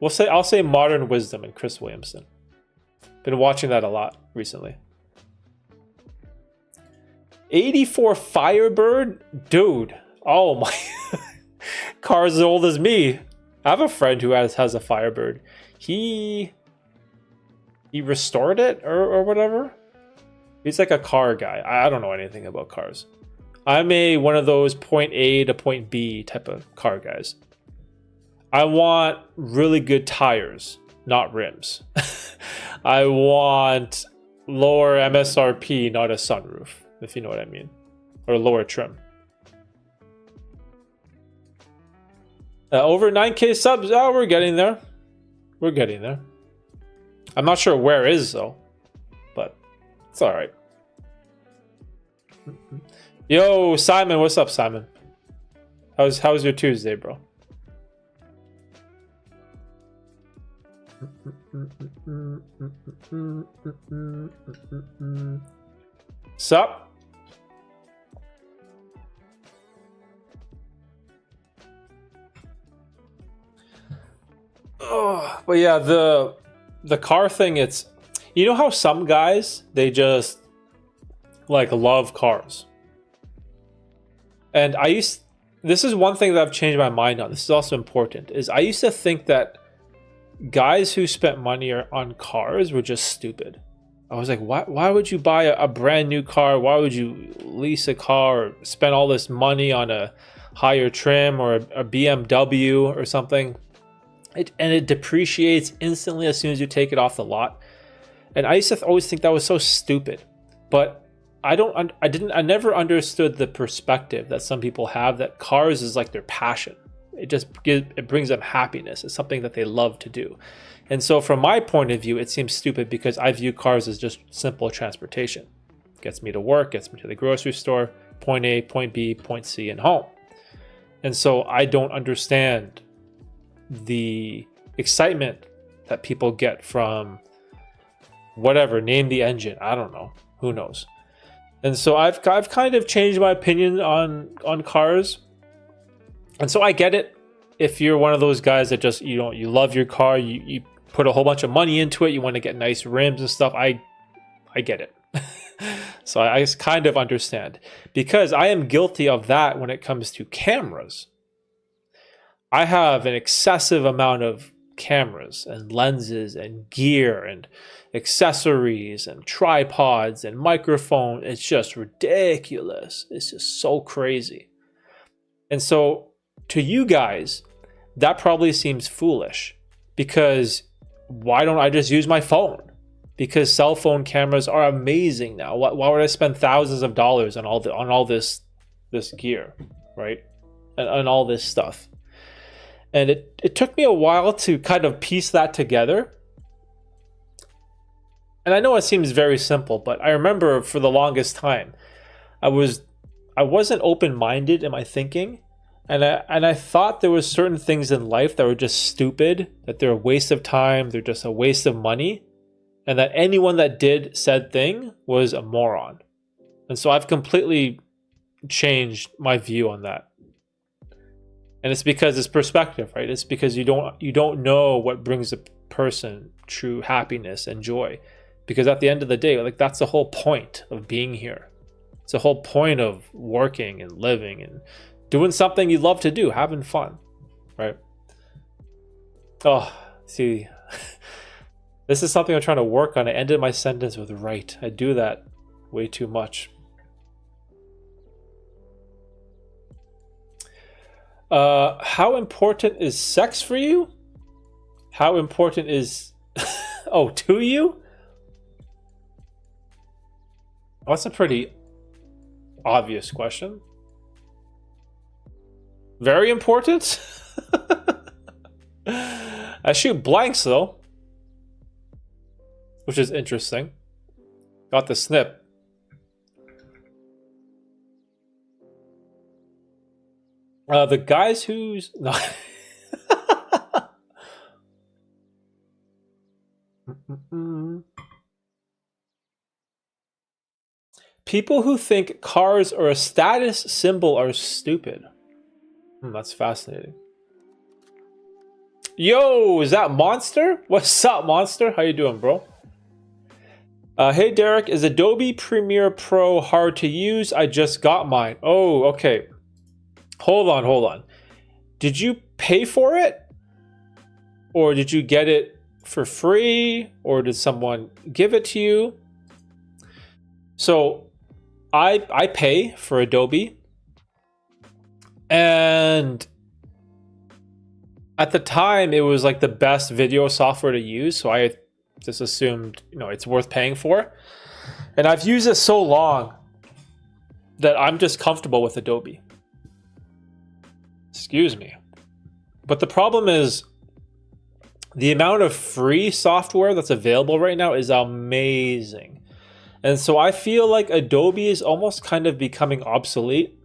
I'll say Modern Wisdom and Chris Williamson. Been watching that a lot recently. 84 Firebird? Dude. Oh my. Car's as old as me. I have a friend who has a Firebird. He restored it or whatever. He's like a car guy. I don't know anything about cars. I'm one of those point A to point B type of car guys. I want really good tires, not rims. I want lower MSRP, not a sunroof, if you know what I mean. Or lower trim. Over 9K subs. Oh, we're getting there. We're getting there. I'm not sure where it is, though. But it's all right. Yo, Simon. What's up, Simon? How's your Tuesday, bro? Sup? Oh, but yeah, the car thing, it's, you know how some guys, they just like love cars. And this is one thing that I've changed my mind on. This is also important, is I used to think that guys who spent money on cars were just stupid. I was like, why would you buy a brand new car? Why would you lease a car or spend all this money on a higher trim or a BMW or something? It depreciates instantly as soon as you take it off the lot. And I used to always think that was so stupid. But I never understood the perspective that some people have, that cars is like their passion. It brings them happiness. It's something that they love to do. And so from my point of view, it seems stupid because I view cars as just simple transportation. Gets me to work, gets me to the grocery store, point A, point B, point C, and home. And so I don't understand the excitement that people get from whatever, name the engine. I don't know. Who knows? And so I've kind of changed my opinion on cars. And so I get it. If you're one of those guys that just, you love your car, you put a whole bunch of money into it, you want to get nice rims and stuff, I get it. So I kind of understand, because I am guilty of that when it comes to cameras. I have an excessive amount of cameras and lenses and gear and accessories and tripods and microphone. It's just ridiculous. It's just so crazy. And so to you guys, that probably seems foolish, because why don't I just use my phone? Because cell phone cameras are amazing now. Why would I spend thousands of dollars on all this gear, right? And all this stuff. And it took me a while to kind of piece that together. And I know it seems very simple, but I remember for the longest time, I wasn't open-minded in my thinking. And I thought there was certain things in life that were just stupid, that they're a waste of time, they're just a waste of money, and that anyone that did said thing was a moron. And so I've completely changed my view on that. And it's because it's perspective, right? It's because you don't know what brings a person true happiness and joy. Because at the end of the day, like, that's the whole point of being here. It's the whole point of working and living and doing something you love to do, having fun, right? Oh, see, this is something I'm trying to work on. I ended my sentence with right. I do that way too much. How important is sex for you? How important is oh, to you? Well, that's a pretty obvious question. Very important. I shoot blanks though, which is interesting. Got the snip. The guys who's no. People who think cars are a status symbol are stupid. That's fascinating. Yo, is that Monster? What's up, Monster? How you doing, bro? Hey, Derek, is Adobe Premiere Pro hard to use? I just got mine. Oh, okay. Hold on. Did you pay for it? Or did you get it for free? Or did someone give it to you? So I pay for Adobe. And at the time, it was like the best video software to use. So I just assumed, it's worth paying for. And I've used it so long that I'm just comfortable with Adobe. Excuse me. But the problem is the amount of free software that's available right now is amazing. And so I feel like Adobe is almost kind of becoming obsolete.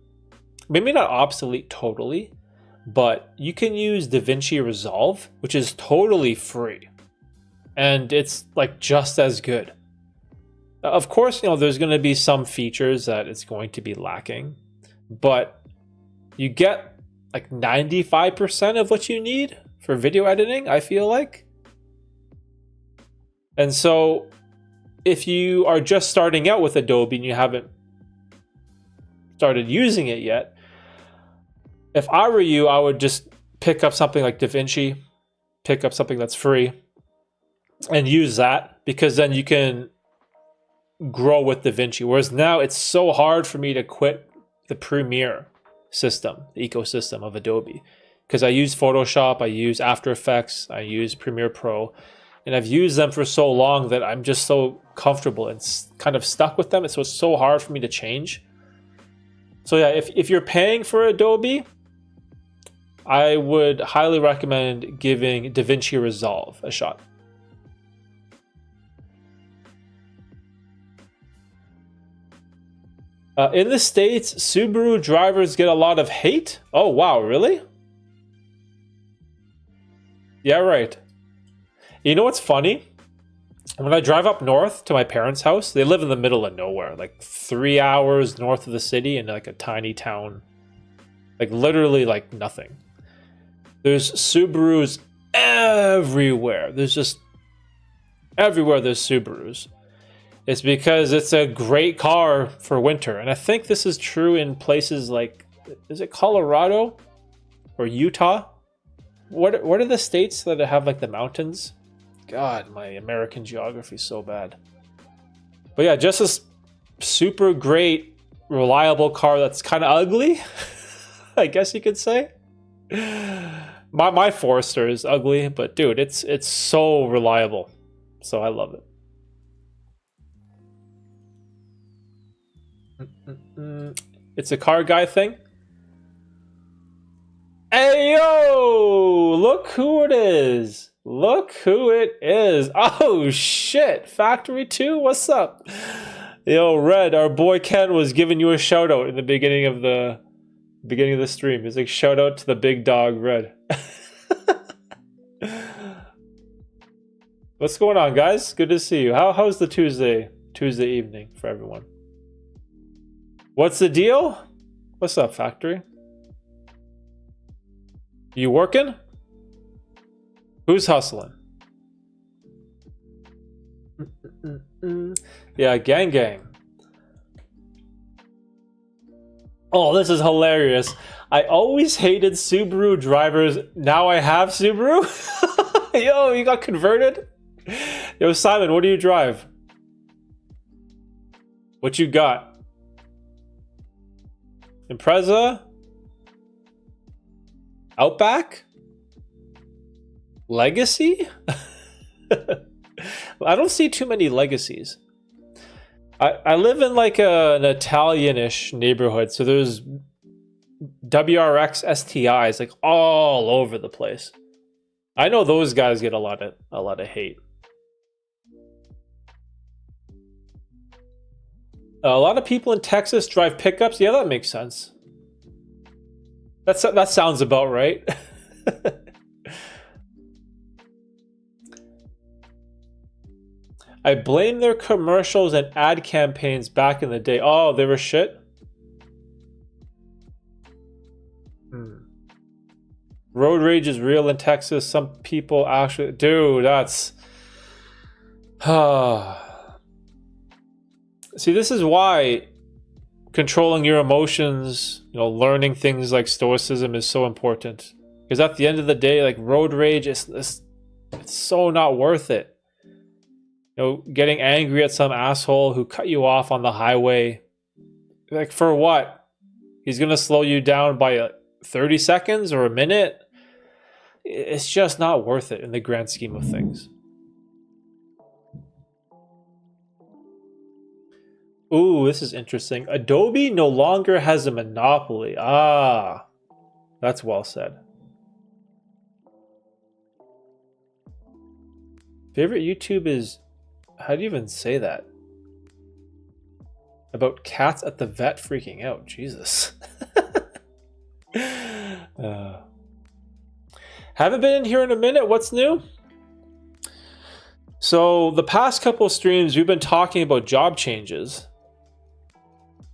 Maybe not obsolete totally, but you can use DaVinci Resolve, which is totally free. And it's like just as good. Of course, there's going to be some features that it's going to be lacking, but you get like 95% of what you need for video editing, I feel like. And so if you are just starting out with Adobe and you haven't started using it yet, if I were you, I would just pick up something like DaVinci, pick up something that's free, and use that, because then you can grow with DaVinci. Whereas now it's so hard for me to quit the Premiere system, the ecosystem of Adobe, because I use Photoshop, I use After Effects, I use Premiere Pro, and I've used them for so long that I'm just so comfortable and kind of stuck with them. So it's so hard for me to change. So yeah, if you're paying for Adobe, I would highly recommend giving DaVinci Resolve a shot. In the States, Subaru drivers get a lot of hate? Oh, wow, really? Yeah, right. You know what's funny? When I drive up north to my parents' house, they live in the middle of nowhere, like 3 hours north of the city in like a tiny town. Like literally like nothing. There's Subarus everywhere. There's just everywhere there's Subarus. It's because it's a great car for winter. And I think this is true in places like, is it Colorado or Utah? What are the states that have like the mountains? God, my American geography is so bad. But yeah, just this super great, reliable car that's kind of ugly, I guess you could say. My Forester is ugly, but dude, it's so reliable. So I love it. It's a car guy thing. Hey yo! Look who it is! Look who it is! Oh shit! Factory 2, what's up? Yo, Red, our boy Ken was giving you a shout out in the beginning of the stream. He's like, shout out to the big dog, Red. What's going on, guys? Good to see you. How's the Tuesday evening for everyone? What's the deal? What's up, Factory? You working? Who's hustling? Yeah, gang. Oh, this is hilarious. I always hated Subaru drivers. Now I have Subaru? Yo, you got converted? Yo, Simon, what do you drive? What you got? Impreza? Outback? Legacy? I don't see too many legacies. I live in like an Italian-ish neighborhood, so there's WRX STIs like all over the place. I know those guys get a lot of hate. A lot of people in Texas drive pickups. Yeah, that makes sense. That sounds about right. I blame their commercials and ad campaigns back in the day. Oh, they were shit? Road rage is real in Texas. Some people actually... Dude, that's... See, this is why controlling your emotions, learning things like stoicism is so important. Because at the end of the day, like, road rage, it's so not worth it. Getting angry at some asshole who cut you off on the highway. Like, for what? He's going to slow you down by 30 seconds or a minute? It's just not worth it in the grand scheme of things. Ooh, this is interesting. Adobe no longer has a monopoly. Ah, that's well said. Favorite YouTube is... How do you even say that? About cats at the vet freaking out. Jesus. Haven't been in here in a minute. What's new? So the past couple of streams, we've been talking about job changes.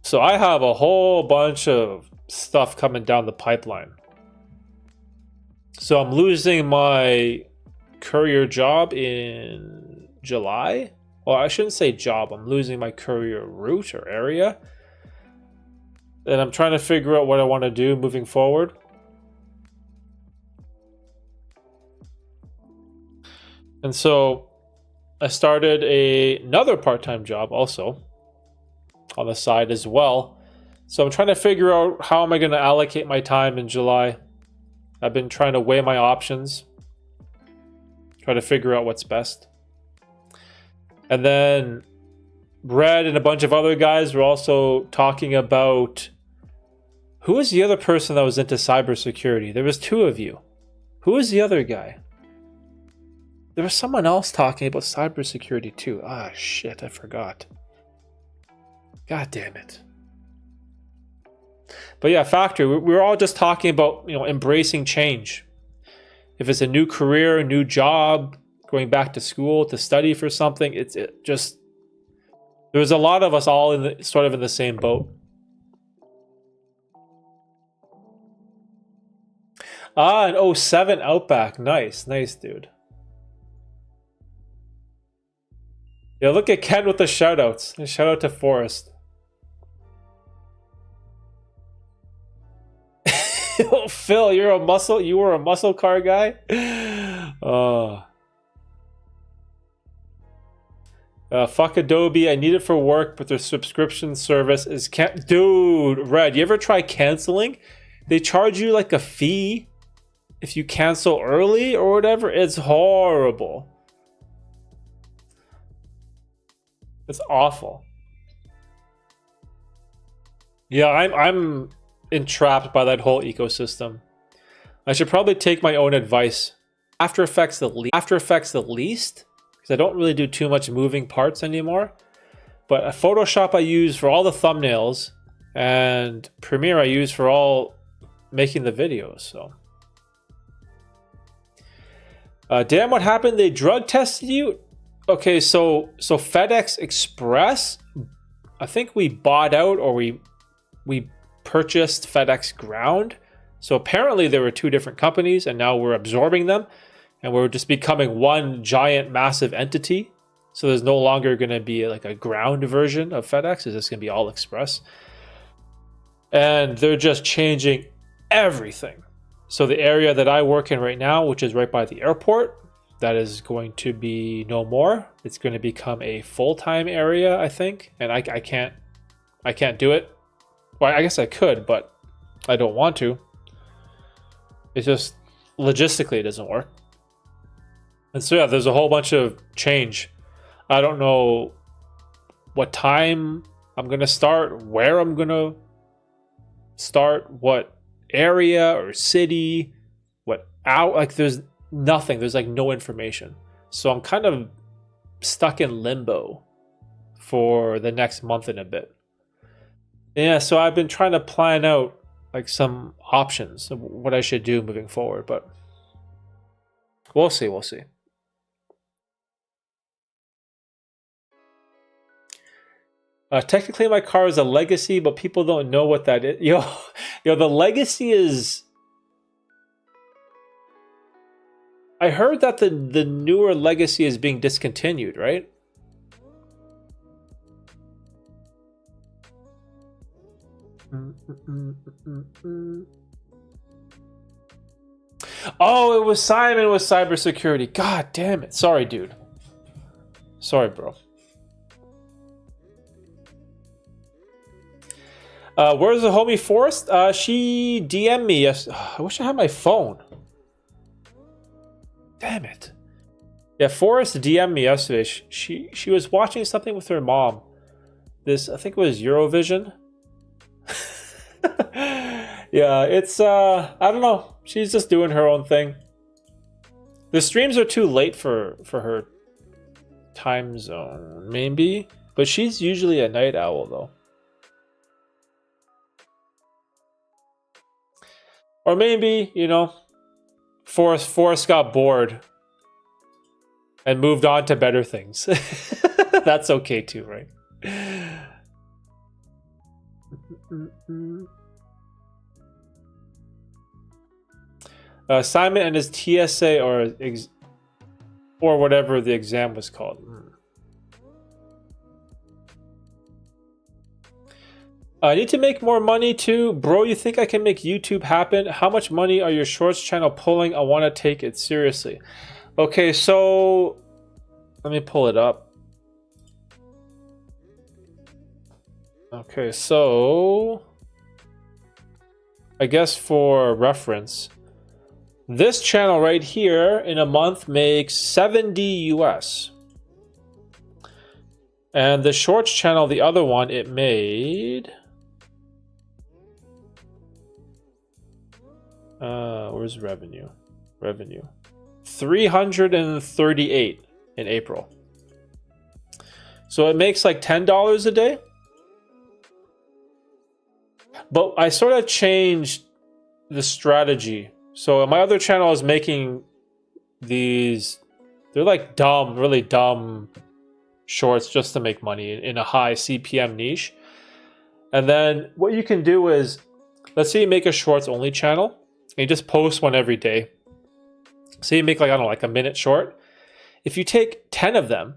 So I have a whole bunch of stuff coming down the pipeline. So I'm losing my courier job in July. Well, I shouldn't say job. I'm losing my courier route or area. And I'm trying to figure out what I want to do moving forward. And so I started another part-time job also on the side as well. So I'm trying to figure out how am I going to allocate my time in July. I've been trying to weigh my options. Try to figure out what's best. And then Red and a bunch of other guys were also talking about... Who was the other person that was into cybersecurity? There was two of you. Who was the other guy? There was someone else talking about cybersecurity too. Ah, shit, I forgot. God damn it. But yeah, Factory, we were all just talking about, embracing change. If it's a new career, a new job, going back to school to study for something, it just... There was a lot of us all sort of in the same boat. Ah, an 07 Outback. Nice, dude. Yeah, look at Ken with the shoutouts. Shout out to Forrest. Oh, Phil, you were a muscle car guy? Fuck Adobe. I need it for work, but their subscription service is Dude, Red, you ever try canceling? They charge you like a fee if you cancel early or whatever. It's horrible. It's awful. Yeah, I'm entrapped by that whole ecosystem. I should probably take my own advice. After Effects the least, because I don't really do too much moving parts anymore. But Photoshop I use for all the thumbnails, and Premiere I use for all making the videos. So, damn, what happened? They drug tested you? Okay, so FedEx Express, I think we bought out, or we purchased FedEx Ground. So apparently there were two different companies, and now we're absorbing them, and we're just becoming one giant massive entity. So there's no longer going to be like a ground version of FedEx. It's just going to be all Express. And they're just changing everything. So the area that I work in right now, which is right by the airport, that is going to be no more. It's going to become a full-time area, I think. And I can't do it. Well, I guess I could, but I don't want to. It's just logistically it doesn't work. And so yeah, there's a whole bunch of change. I don't know what time I'm going to start, where I'm going to start, what area or city, what out. Like there's nothing. There's like no information. So I'm kind of stuck in limbo for the next month and a bit. Yeah, so I've been trying to plan out like some options of what I should do moving forward, but we'll see. We'll see. Technically, my car is a legacy, but people don't know what that is. Yo, the legacy is. I heard that the newer legacy is being discontinued, right? Oh, it was Simon with cybersecurity. God damn it. Sorry, dude. Sorry, bro. Where's the homie Forrest? She DM'd me. Yes. I wish I had my phone. Damn it. Yeah, Forrest DM'd me yesterday. She was watching something with her mom. I think it was Eurovision. Yeah, it's I don't know. She's just doing her own thing. The streams are too late for her time zone, maybe. But she's usually a night owl though. Or maybe, Forrest got bored and moved on to better things. That's okay too, right? Simon and his TSA or whatever the exam was called. I need to make more money too. Bro, you think I can make YouTube happen? How much money are your shorts channel pulling? I want to take it seriously. Okay, so let me pull it up. Okay, so I guess for reference, this channel right here in a month makes 70 US. And the shorts channel, the other one, it made... where's revenue? Revenue. 338 in April. So it makes like $10 a day. But I sort of changed the strategy. So my other channel is making these, they're like dumb, really dumb shorts just to make money in a high CPM niche. And then what you can do is, let's say you make a shorts only channel and you just post one every day. Say you make like, I don't know, like a minute short. If you take 10 of them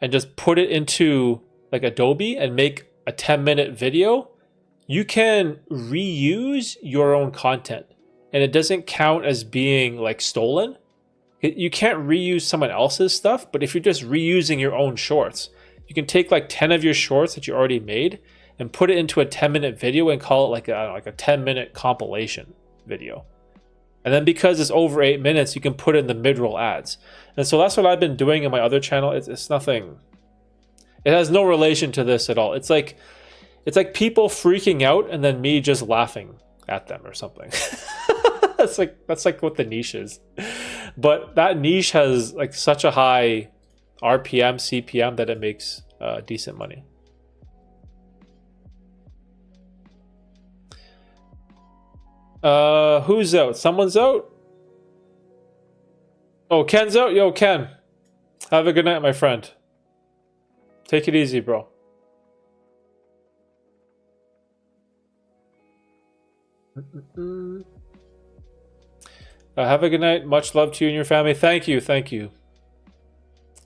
and just put it into like Adobe and make a 10-minute video, you can reuse your own content and it doesn't count as being like stolen. You can't reuse someone else's stuff, but if you're just reusing your own shorts, you can take like 10 of your shorts that you already made and put it into a 10-minute video and call it like a 10-minute compilation video. And then because it's over 8 minutes, you can put in the mid-roll ads. And so that's what I've been doing in my other channel. It's nothing, it has no relation to this at all. It's like people freaking out and then me just laughing at them or something. that's like what the niche is. But that niche has like such a high RPM, CPM that it makes decent money. Who's out? Someone's out? Oh, Ken's out? Yo, Ken. Have a good night, my friend. Take it easy, bro. Have a good night. Much love to you and your family. Thank you. Thank you.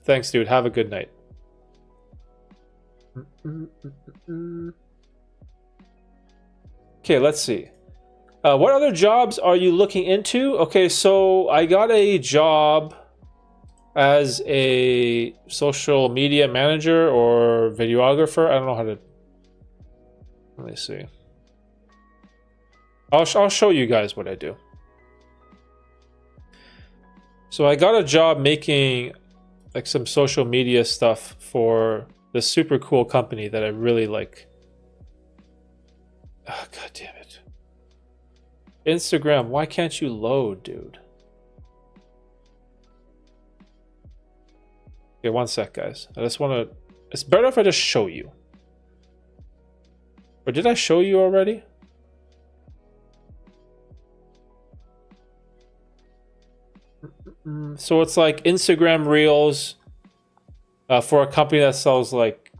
Thanks, dude. Have a good night. Okay, let's see. What other jobs are you looking into? Okay, so I got a job as a social media manager or videographer. I don't know how to... Let me see. I'll show you guys what I do. So I got a job making like some social media stuff for this super cool company that I really like. Oh, God damn it. Instagram, why can't you load, dude? Okay, one sec, guys. I just want to... It's better if I just show you. Or did I show you already? So it's like Instagram Reels for a company that sells like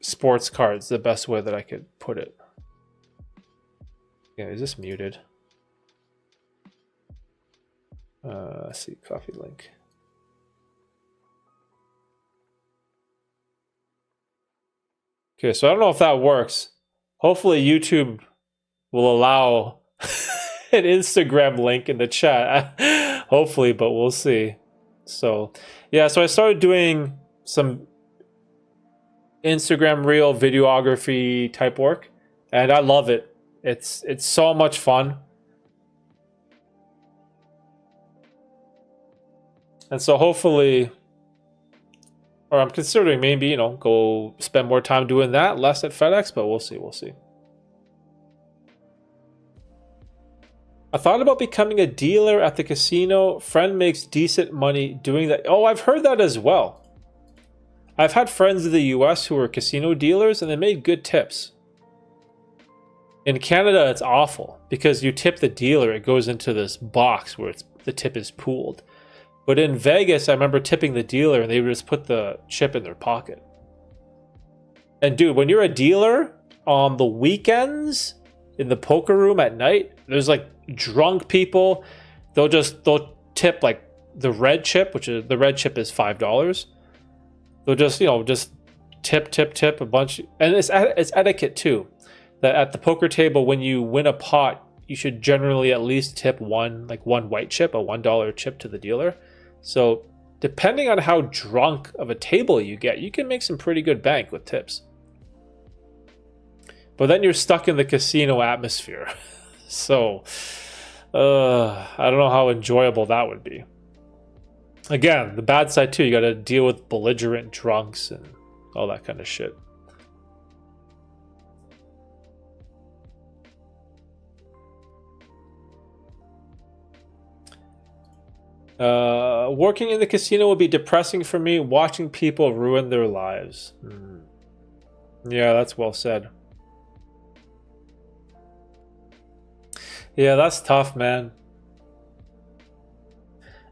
sports cards. The best way that I could put it. Yeah, is this muted? Let's see, copy link. Okay, so I don't know if that works. Hopefully YouTube will allow an Instagram link in the chat. Hopefully, but we'll see. So, yeah, so I started doing some Instagram Reel videography type work, and I love it. It's so much fun. And so hopefully, or I'm considering maybe, you know, go spend more time doing that, less at FedEx, but we'll see, we'll see. I thought about becoming a dealer at the casino. Friend makes decent money doing that. Oh, I've heard that as well. I've had friends in the US who were casino dealers and they made good tips. In Canada, it's awful because you tip the dealer, it goes into this box where the tip is pooled. But in Vegas, I remember tipping the dealer and they would just put the chip in their pocket. And dude, when you're a dealer on the weekends in the poker room at night, there's like drunk people. They'll tip like the red chip, which is the red chip is $5. They'll just, you know, just tip a bunch. And it's etiquette too, that at the poker table, when you win a pot, you should generally at least tip one white chip, a $1 chip to the dealer. So depending on how drunk of a table you get, you can make some pretty good bank with tips. But then you're stuck in the casino atmosphere. So I don't know how enjoyable that would be. Again, the bad side too, you got to deal with belligerent drunks and all that kind of shit. Working in the casino would be depressing for me, watching people ruin their lives. Yeah, that's well said. Yeah, that's tough, man.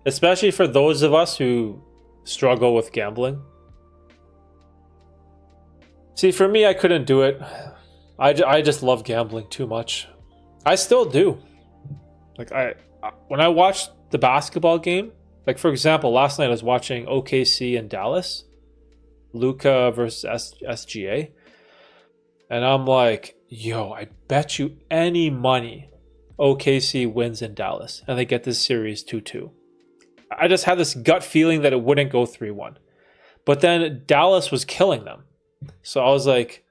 Especially for those of us who struggle with gambling. See, for me, I couldn't do it. I just love gambling too much. I still do. Like when I watched the basketball game, like for example, last night I was watching OKC and Dallas, Luka versus SGA, and I'm like, yo, I bet you any money OKC wins in Dallas and they get this series 2-2. I just had this gut feeling that it wouldn't go 3-1, but then Dallas was killing them, so I was like,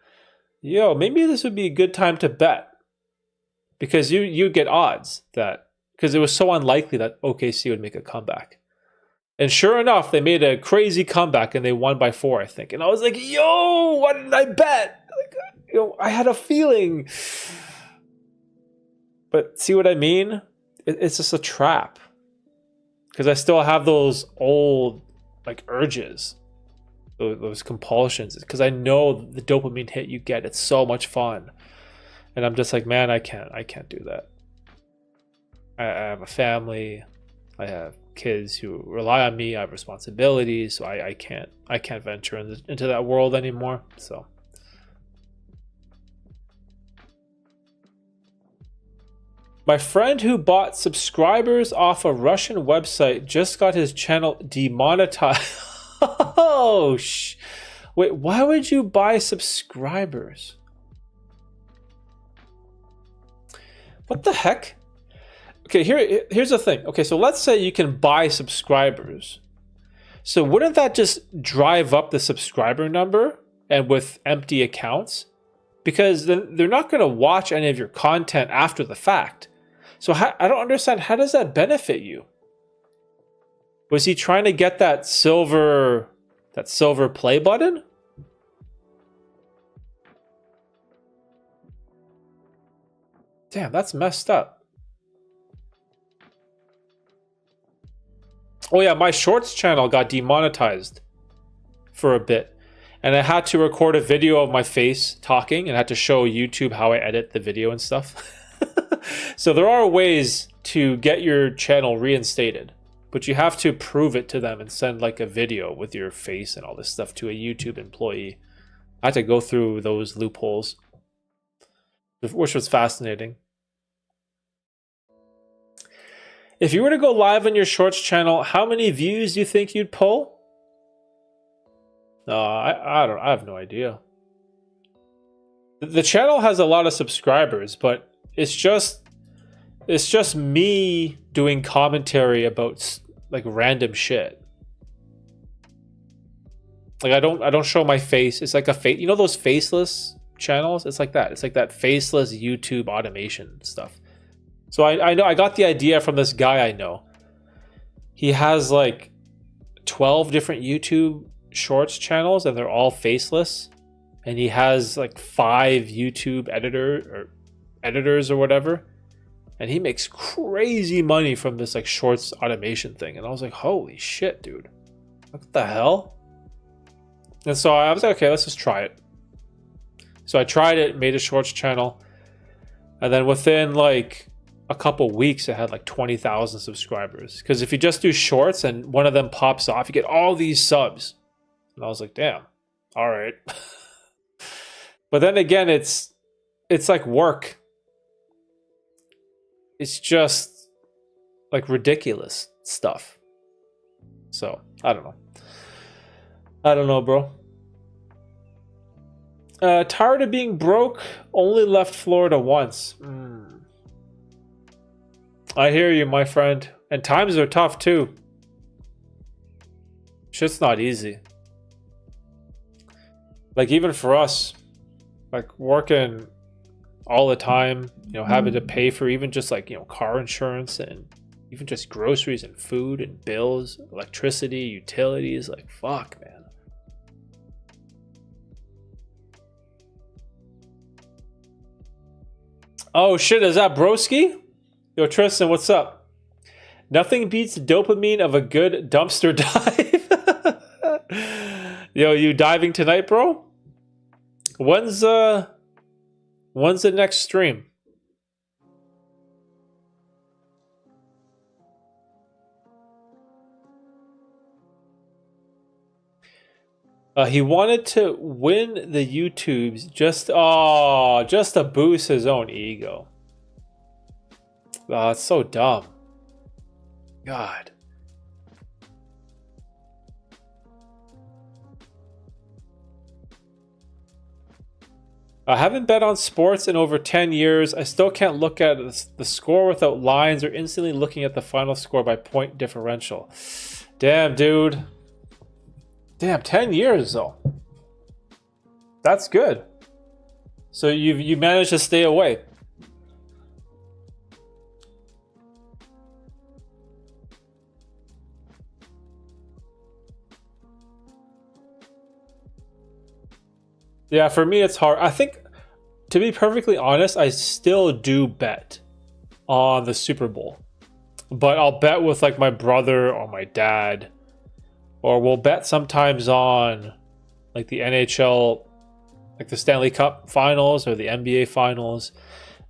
yo, maybe this would be a good time to bet, because you get odds that, because it was so unlikely that OKC would make a comeback. And sure enough, they made a crazy comeback and they won by 4, I think. And I was like, yo, what did I bet? Like, you know, I had a feeling. But see what I mean? It's just a trap. Because I still have those old like urges, those compulsions. Because I know the dopamine hit you get, it's so much fun. And I'm just like, man, I can't do that. I have a family, I have kids who rely on me, I have responsibilities, so I can't venture into that world anymore. So my friend who bought subscribers off a Russian website just got his channel demonetized. Oh, wait, why would you buy subscribers? What the heck? Okay, here's the thing. Okay, so let's say you can buy subscribers. So wouldn't that just drive up the subscriber number and with empty accounts? Because then they're not going to watch any of your content after the fact. So I don't understand, how does that benefit you? Was he trying to get that silver play button? Damn, that's messed up. Oh yeah, my shorts channel got demonetized for a bit. And I had to record a video of my face talking and had to show YouTube how I edit the video and stuff. So there are ways to get your channel reinstated. but you have to prove it to them and send like a video with your face and all this stuff to a YouTube employee. I had to go through those loopholes, which was fascinating. If you were to go live on your Shorts channel, how many views do you think you'd pull? I have no idea. The channel has a lot of subscribers, but it's just me doing commentary about like random shit. Like I don't show my face. It's like you know those faceless channels? It's like that. It's like that faceless YouTube automation stuff. So I know I got the idea from this guy I know. He has like 12 different YouTube Shorts channels and they're all faceless. And he has like 5 YouTube editors or whatever. And he makes crazy money from this like Shorts automation thing. And I was like, holy shit, dude. What the hell? And so I was like, okay, let's just try it. So I tried it, made a Shorts channel. And then within like a couple weeks, it had like 20,000 subscribers. Because if you just do Shorts and one of them pops off, you get all these subs. And I was like, damn, all right. But then again, it's like work. It's just like ridiculous stuff. So I don't know, bro. Tired of being broke, only left Florida once. I hear you, my friend. And times are tough too. Shit's not easy. Like even for us, like working all the time, you know, having to pay for even just like, you know, car insurance and even just groceries and food and bills, electricity, utilities, like fuck, man. Oh shit, is that broski? Yo, Tristan, what's up? Nothing beats dopamine of a good dumpster dive. Yo, you diving tonight, bro? When's the next stream? He wanted to win the YouTubes just to boost his own ego. Oh, it's so dumb. God. I haven't bet on sports in over 10 years. I still can't look at the score without lines or instantly looking at the final score by point differential. Damn, dude. Damn, 10 years though. That's good. So you managed to stay away. Yeah, for me it's hard. I think, to be perfectly honest, I still do bet on the Super Bowl. But I'll bet with like my brother or my dad. Or we'll bet sometimes on like the NHL, like the Stanley Cup finals or the NBA finals.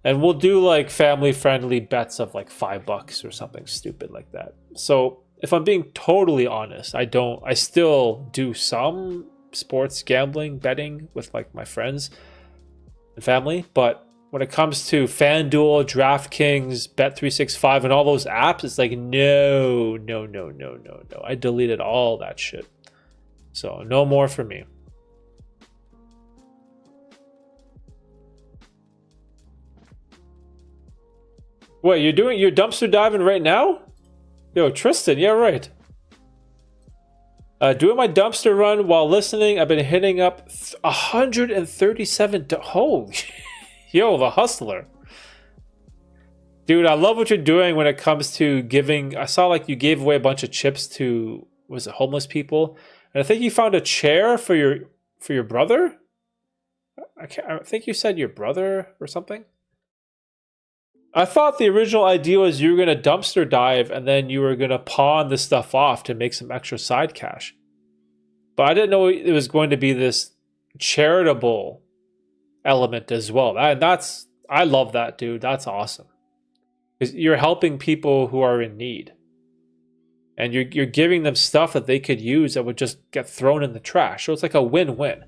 And we'll do like family friendly bets of like $5 or something stupid like that. So if I'm being totally honest, I still do some sports gambling betting with like my friends and family, but when it comes to FanDuel, DraftKings, Bet365 and all those apps, it's like no. I deleted all that shit. So no more for me. Wait, you're dumpster diving right now? Yo, Tristan, yeah, right. Doing my dumpster run while listening. I've been hitting up 137. Holy, yo, the hustler. Dude, I love what you're doing when it comes to giving. I saw like you gave away a bunch of chips to, was it homeless people? And I think you found a chair for your brother. I think you said your brother or something. I thought the original idea was you were going to dumpster dive and then you were going to pawn this stuff off to make some extra side cash. But I didn't know it was going to be this charitable element as well. I love that, dude. That's awesome. Because you're helping people who are in need. and you're giving them stuff that they could use that would just get thrown in the trash. So it's like a win-win.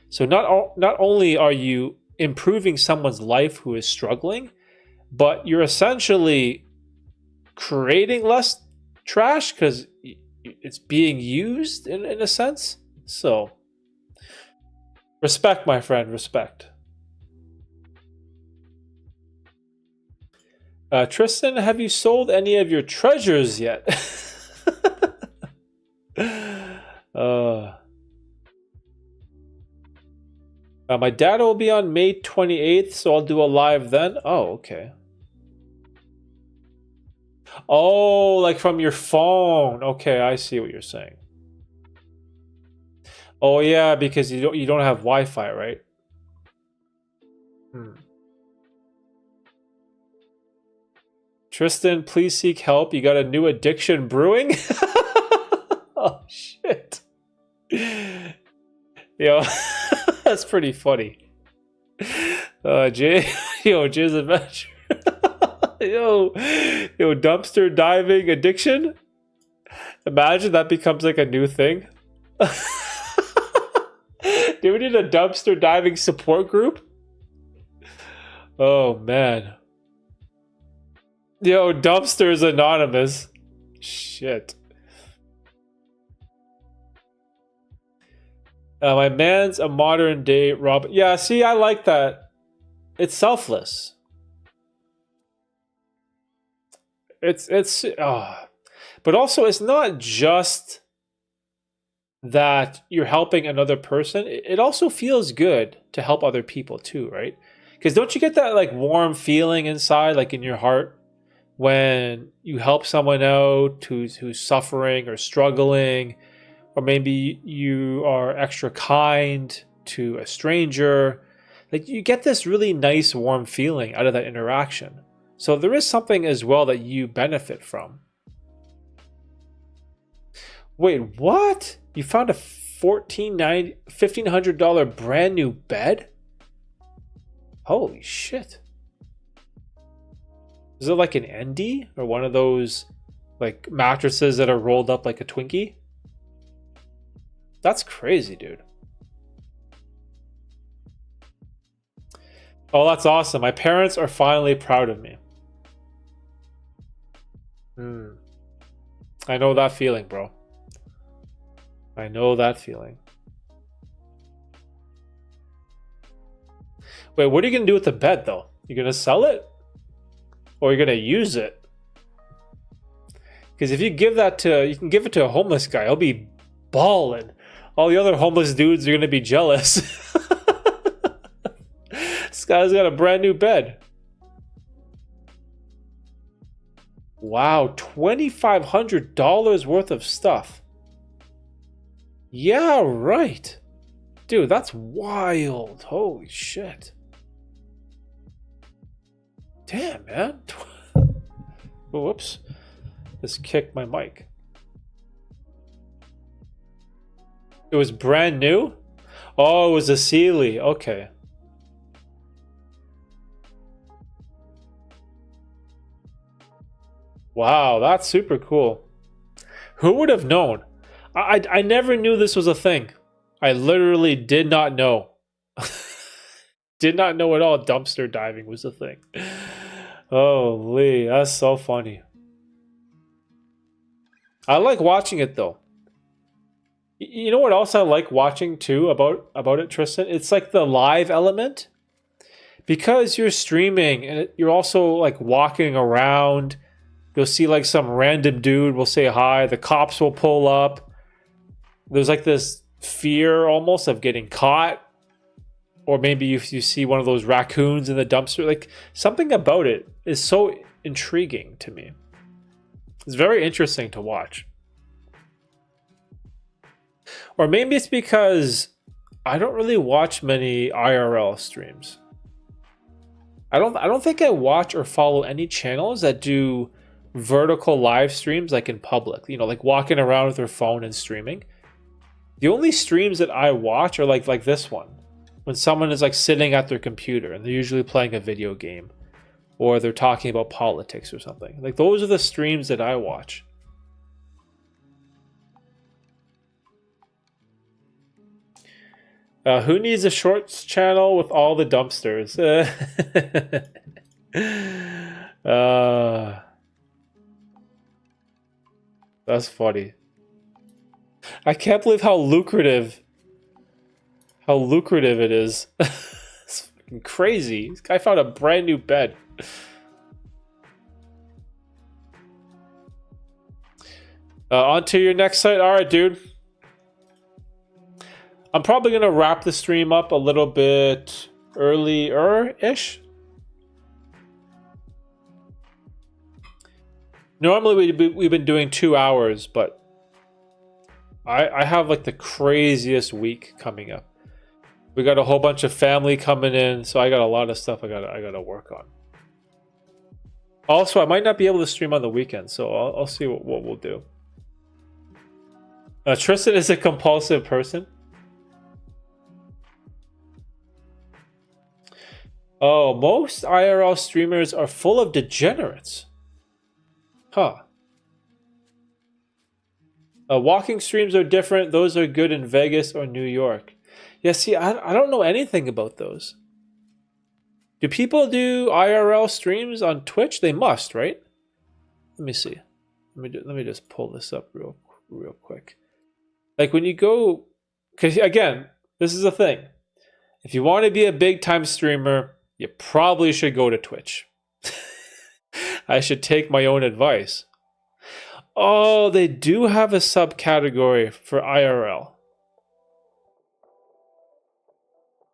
So not only are you improving someone's life who is struggling, but you're essentially creating less trash because it's being used in a sense. So respect, my friend, respect. Tristan, have you sold any of your treasures yet? My dad will be on May 28th, so I'll do a live then. Oh, okay. Oh, like from your phone. Okay, I see what you're saying. Oh yeah, because you don't have Wi-Fi, right? Tristan, please seek help. You got a new addiction brewing? Oh shit. Yo, that's pretty funny. Jay's adventure. yo, dumpster diving addiction. Imagine that becomes like a new thing. Do we need a dumpster diving support group? Oh man. Yo, Dumpsters Anonymous. Shit. My man's a modern day Robin. Yeah, see, I like that. It's selfless. But also it's not just that you're helping another person. It also feels good to help other people too, right? Because don't you get that like warm feeling inside, like in your heart, when you help someone out who's suffering or struggling, or maybe you are extra kind to a stranger? Like you get this really nice warm feeling out of that interaction. So there is something as well that you benefit from. Wait, what? You found a $1,500 brand new bed? Holy shit. Is it like an Endy or one of those like mattresses that are rolled up like a Twinkie? That's crazy, dude. Oh, that's awesome. My parents are finally proud of me. I know that feeling, bro. I know that feeling. Wait, what are you going to do with the bed, though? You're going to sell it? Or you're going to use it? Because if you give that to... You can give it to a homeless guy. He'll be balling. All the other homeless dudes are going to be jealous. This guy's got a brand new bed. Wow, $2,500 worth of stuff. Yeah, right. Dude, that's wild. Holy shit. Damn, man. Oh, whoops. Just kicked my mic. It was brand new? Oh, it was a Sealy. Okay. Wow, that's super cool. Who would have known? I never knew this was a thing. I literally did not know. Did not know at all dumpster diving was a thing. Holy, that's so funny. I like watching it though. You know what else I like watching too about it, Tristan? It's like the live element. Because you're streaming and you're also like walking around. You'll see like some random dude will say hi. The cops will pull up. There's like this fear almost of getting caught. Or maybe if you see one of those raccoons in the dumpster. Like something about it is so intriguing to me. It's very interesting to watch. Or maybe it's because I don't really watch many IRL streams. I don't think I watch or follow any channels that do vertical live streams like in public, you know, like walking around with their phone and streaming. The only streams that I watch are like this one, when someone is like sitting at their computer and they're usually playing a video game or they're talking about politics or something. Like those are the streams that I watch. Who needs a shorts channel with all the dumpsters? That's funny. I can't believe how lucrative it is. It's fucking crazy. This guy found a brand new bed. On to your next site. All right, dude. I'm probably going to wrap the stream up a little bit earlier-ish. Normally we've been doing 2 hours, but I have like the craziest week coming up. We got a whole bunch of family coming in, so I got a lot of stuff I gotta work on. Also, I might not be able to stream on the weekend, so I'll see what we'll do. Tristan is a compulsive person. Oh, most IRL streamers are full of degenerates. Huh. Walking streams are different. Those are good in Vegas or New York. Yeah, see, I don't know anything about those. Do people do IRL streams on Twitch? They must, right? Let me see. Let me just pull this up real quick. Like when you go, because again, this is the thing. If you want to be a big time streamer, you probably should go to Twitch. I should take my own advice. Oh, they do have a subcategory for IRL.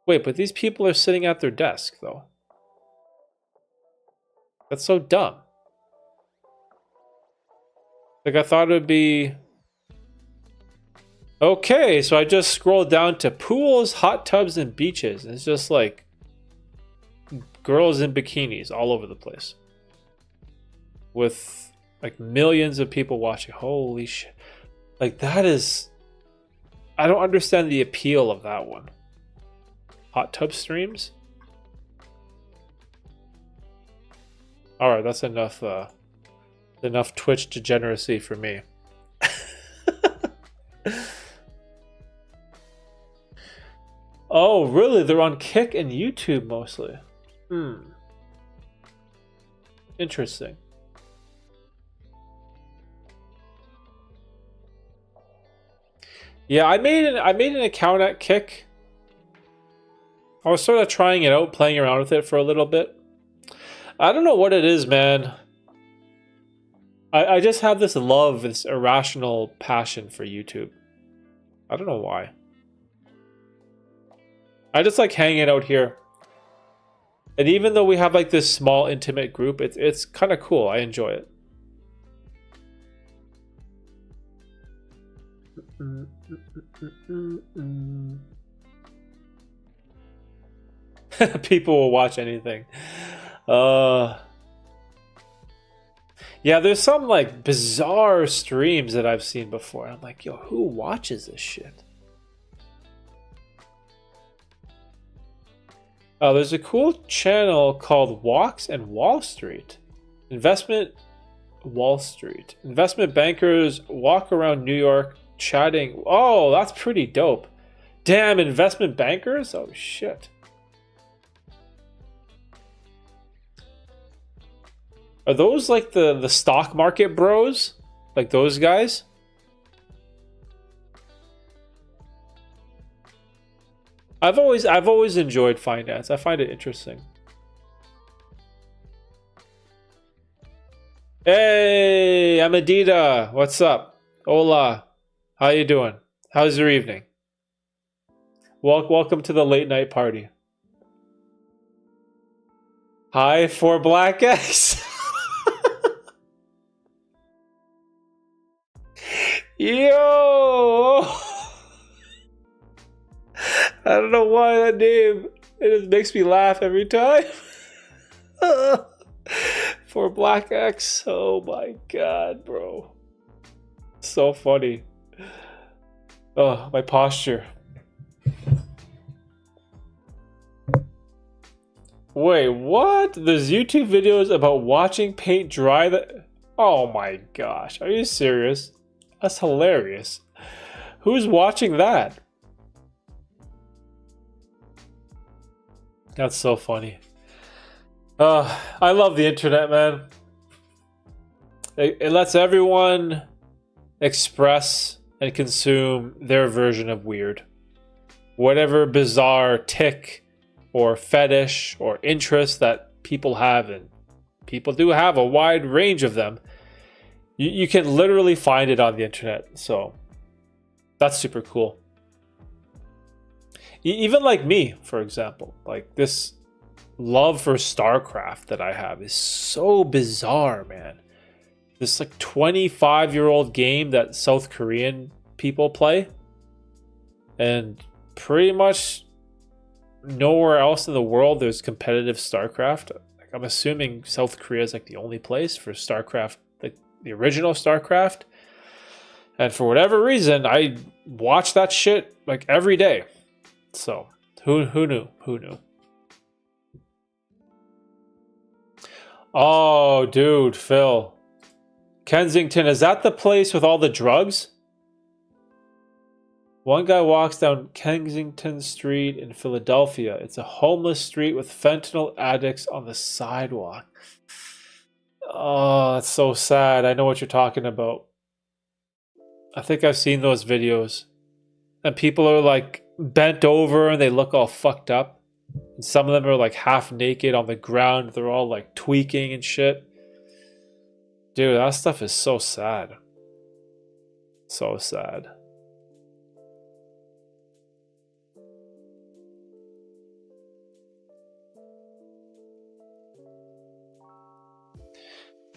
Wait, but these people are sitting at their desk, though. That's so dumb. Like, I thought it would be... Okay, so I just scrolled down to pools, hot tubs, and beaches. And it's just like... girls in bikinis all over the place. With, like, millions of people watching. Holy shit. Like, that is... I don't understand the appeal of that one. Hot tub streams? Alright, that's enough Twitch degeneracy for me. Oh, really? They're on Kick and YouTube mostly. Interesting. Yeah, I made an account at Kick. I was sort of trying it out, playing around with it for a little bit. I don't know what it is, man. I just have this love, this irrational passion for YouTube. I don't know why. I just like hanging out here. And even though we have like this small, intimate group, it's kind of cool. I enjoy it. People will watch anything. Yeah, there's some like bizarre streams that I've seen before. I'm like, yo, who watches this shit? Oh, there's a cool channel called Walks and Wall Street. Investment Wall Street. Investment bankers walk around New York chatting. Oh, that's pretty dope. Damn, investment bankers? Oh, shit. Are those like the stock market bros? Like those guys? I've always enjoyed finance. I find it interesting. Hey, I'm Adida. What's up? Hola. How you doing? How's your evening? Welcome to the late night party. Hi for Black X. Yo! I don't know why that name, it just makes me laugh every time. For Black X, oh my god, bro. So funny. Oh, my posture. Wait, what? There's YouTube videos about watching paint dry that... Oh my gosh, are you serious? That's hilarious. Who's watching that? That's so funny. I love the internet, man. It lets everyone express and consume their version of weird. Whatever bizarre tick or fetish or interest that people have, and people do have a wide range of them, you can literally find it on the internet. So that's super cool. Even like me, for example, like this love for StarCraft that I have is so bizarre, man. This like 25-year-old game that South Korean people play, and pretty much nowhere else in the world there's competitive StarCraft. Like, I'm assuming South Korea is like the only place for StarCraft, like the original StarCraft. And for whatever reason, I watch that shit like every day. So who knew? Who knew? Oh, dude, Phil. Kensington, is that the place with all the drugs? One guy walks down Kensington Street in Philadelphia. It's a homeless street with fentanyl addicts on the sidewalk. Oh, that's so sad. I know what you're talking about. I think I've seen those videos. And people are like bent over and they look all fucked up. And some of them are like half naked on the ground. They're all like tweaking and shit. Dude, that stuff is so sad. So sad.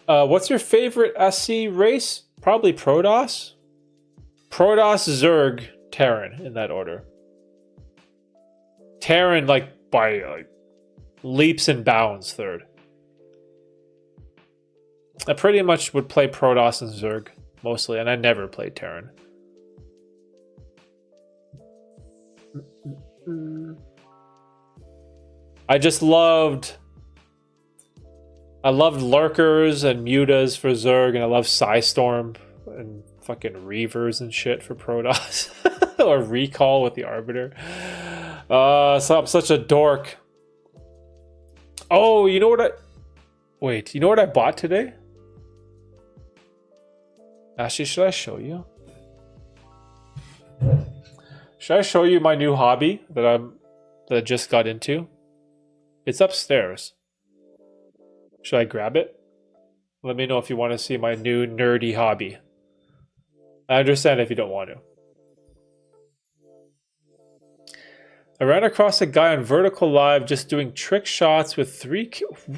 What's your favorite SC race? Probably Protoss. Protoss, Zerg, Terran in that order. Terran like by like leaps and bounds third. I pretty much would play Protoss and Zerg mostly, and I never played Terran. I loved Lurkers and Mutas for Zerg, and I love Psystorm and fucking Reavers and shit for Protoss. Or Recall with the Arbiter. So I'm such a dork. Oh, you know what I bought today? Actually, should I show you? Should I show you my new hobby that I just got into? It's upstairs. Should I grab it? Let me know if you want to see my new nerdy hobby. I understand if you don't want to. I ran across a guy on Vertical Live just doing trick shots with 3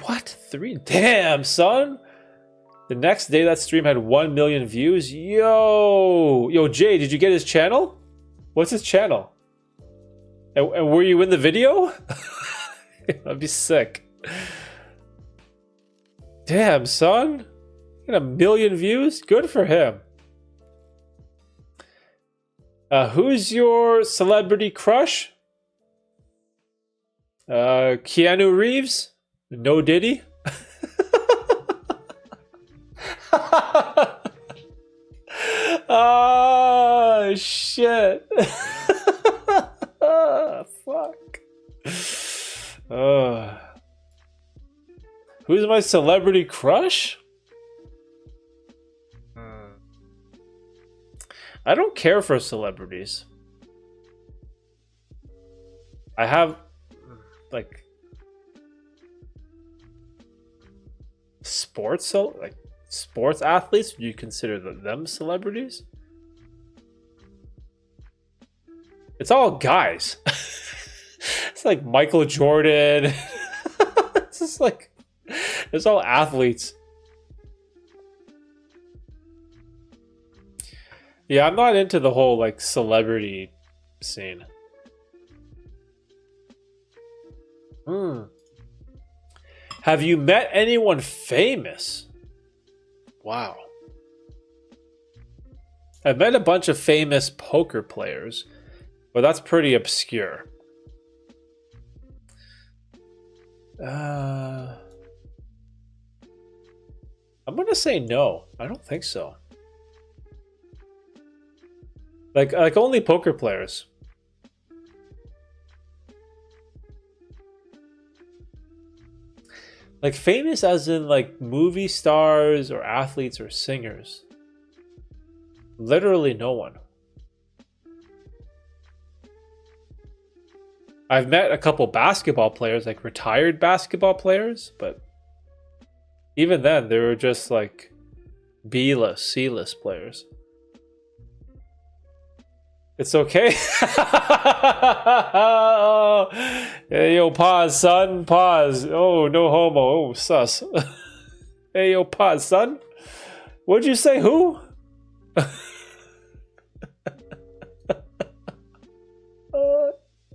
What? 3? Damn, son! The next day, that stream had 1 million views. Yo, Jay, did you get his channel? What's his channel? And were you in the video? That'd be sick. Damn, son. Got 1 million views? Good for him. Who's your celebrity crush? Keanu Reeves? No Diddy? Oh, shit. Fuck. Who's my celebrity crush? I don't care for celebrities. I have, like, sports athletes. Would you consider them celebrities? It's all guys. It's like Michael Jordan. It's just like, it's all athletes. Yeah, I'm not into the whole like celebrity scene. Have you met anyone famous? Wow. I've met a bunch of famous poker players, but that's pretty obscure. I'm gonna say no. I don't think so. Like only poker players. Like famous as in like movie stars or athletes or singers. Literally no one. I've met a couple basketball players, like retired basketball players, but even then they were just like B-list, C-list players. It's okay. Oh, hey, yo, pause, son. Pause. Oh, no homo. Oh, sus. Hey, yo, pause, son. What'd you say? Who?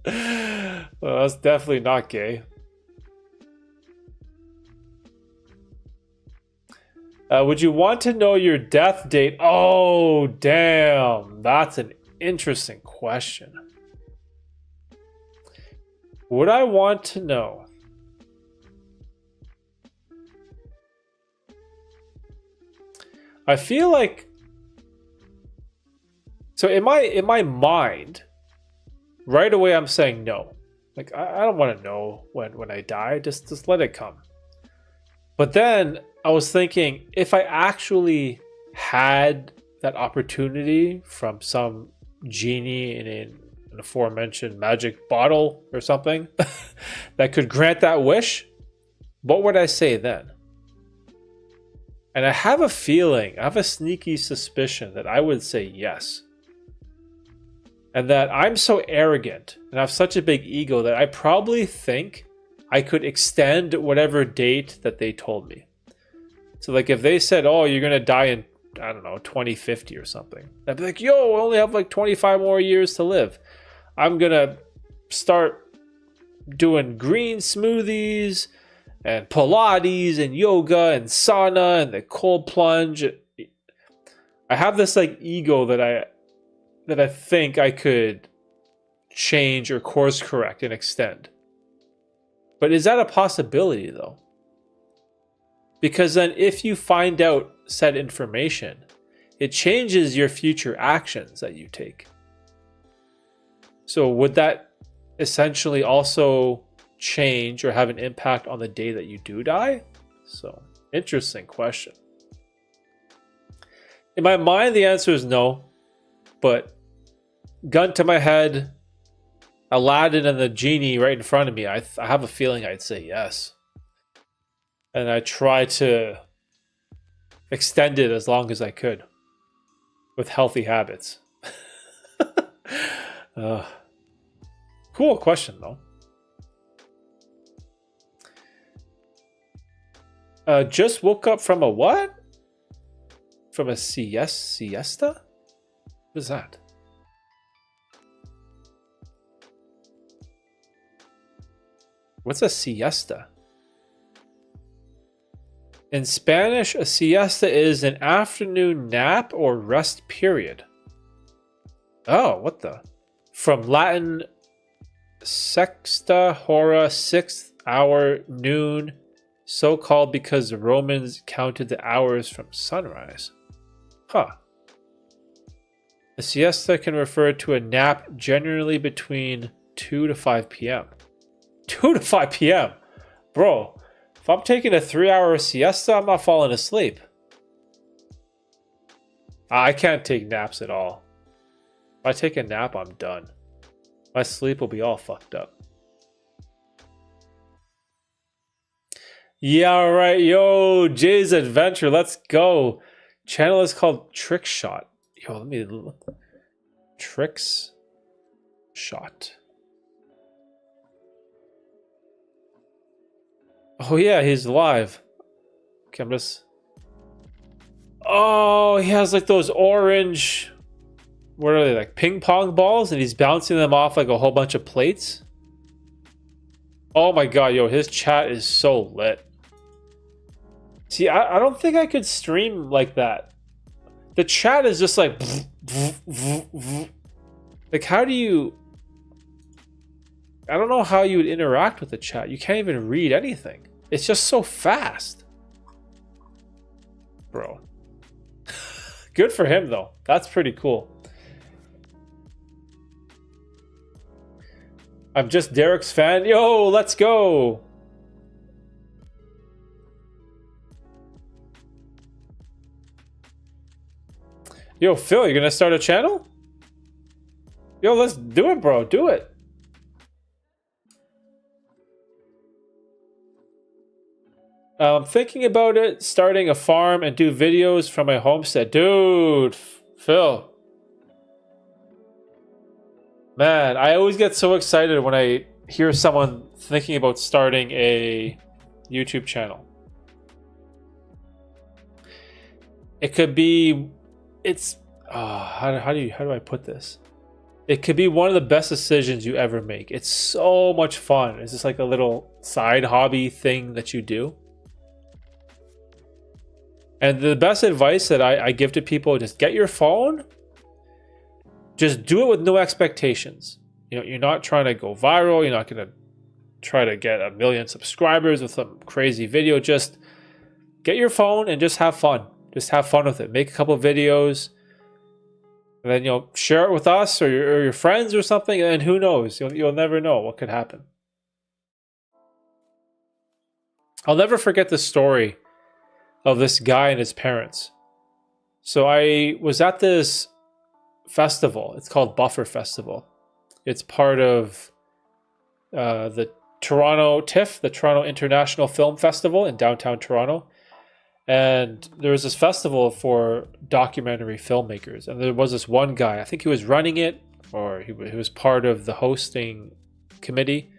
Well, that's definitely not gay. Would you want to know your death date? Oh, damn. That's an interesting question. Would I want to know? I feel like, so in my mind, right away I'm saying no. Like I don't want to know when I die. Just let it come. But then I was thinking, if I actually had that opportunity from some genie in an aforementioned magic bottle or something that could grant that wish, what would I say then? And I have a feeling, I have a sneaky suspicion that I would say yes. And that I'm so arrogant and I have such a big ego that I probably think I could extend whatever date that they told me. So like if they said, oh, you're going to die in, I don't know, 2050 or something. I'd be like, yo, I only have like 25 more years to live. I'm going to start doing green smoothies and Pilates and yoga and sauna and the cold plunge. I have this like ego that I think I could change or course correct and extend. But is that a possibility though? Because then if you find out said information, it changes your future actions that you take. So would that essentially also change or have an impact on the day that you do die? So, interesting question. In my mind, the answer is no. But gun to my head, Aladdin and the genie right in front of me, I have a feeling I'd say yes. And I try to extend it as long as I could with healthy habits. Cool question, though. Just woke up from a what? From a siesta? What is that? What's a siesta? In Spanish, a siesta is an afternoon nap or rest period. Oh, what the? From Latin, sexta hora, 6th hour, noon, so called because the Romans counted the hours from sunrise. Huh. A siesta can refer to a nap generally between 2 to 5 p.m. 2 to 5 p.m. Bro, if I'm taking a 3-hour siesta, I'm not falling asleep. I can't take naps at all. If I take a nap, I'm done. My sleep will be all fucked up. Yeah, all right. Yo, Jay's Adventure. Let's go. Channel is called Trick Shot. Yo, let me look. Tricks Shot. Oh, yeah, he's live. Okay, I'm just... Oh, he has like those orange... What are they, like ping pong balls? And he's bouncing them off like a whole bunch of plates. Oh my god, yo, his chat is so lit. See, I don't think I could stream like that. The chat is just like... Like, how do you... I don't know how you would interact with the chat. You can't even read anything. It's just so fast. Bro. Good for him, though. That's pretty cool. I'm just Derek's fan. Yo, let's go. Yo, Phil, you're gonna start a channel? Yo, let's do it, bro. Do it. I'm thinking about it, starting a farm and do videos from my homestead. Dude, Phil. Man, I always get so excited when I hear someone thinking about starting a YouTube channel. It could be, how do I put this? It could be one of the best decisions you ever make. It's so much fun. It's just like a little side hobby thing that you do. And the best advice that I give to people, just get your phone. Just do it with no expectations. You know, you're not trying to go viral. You're not going to try to get 1 million subscribers with some crazy video. Just get your phone and just have fun. Just have fun with it. Make a couple of videos. And then, you know, share it with us or your friends or something. And who knows? You'll never know what could happen. I'll never forget the story of this guy and his parents. So I was at this festival. It's called Buffer Festival. It's part of the Toronto TIFF, the Toronto International Film Festival in downtown Toronto. And there was this festival for documentary filmmakers. And there was this one guy, I think he was running it, or he was part of the hosting committee.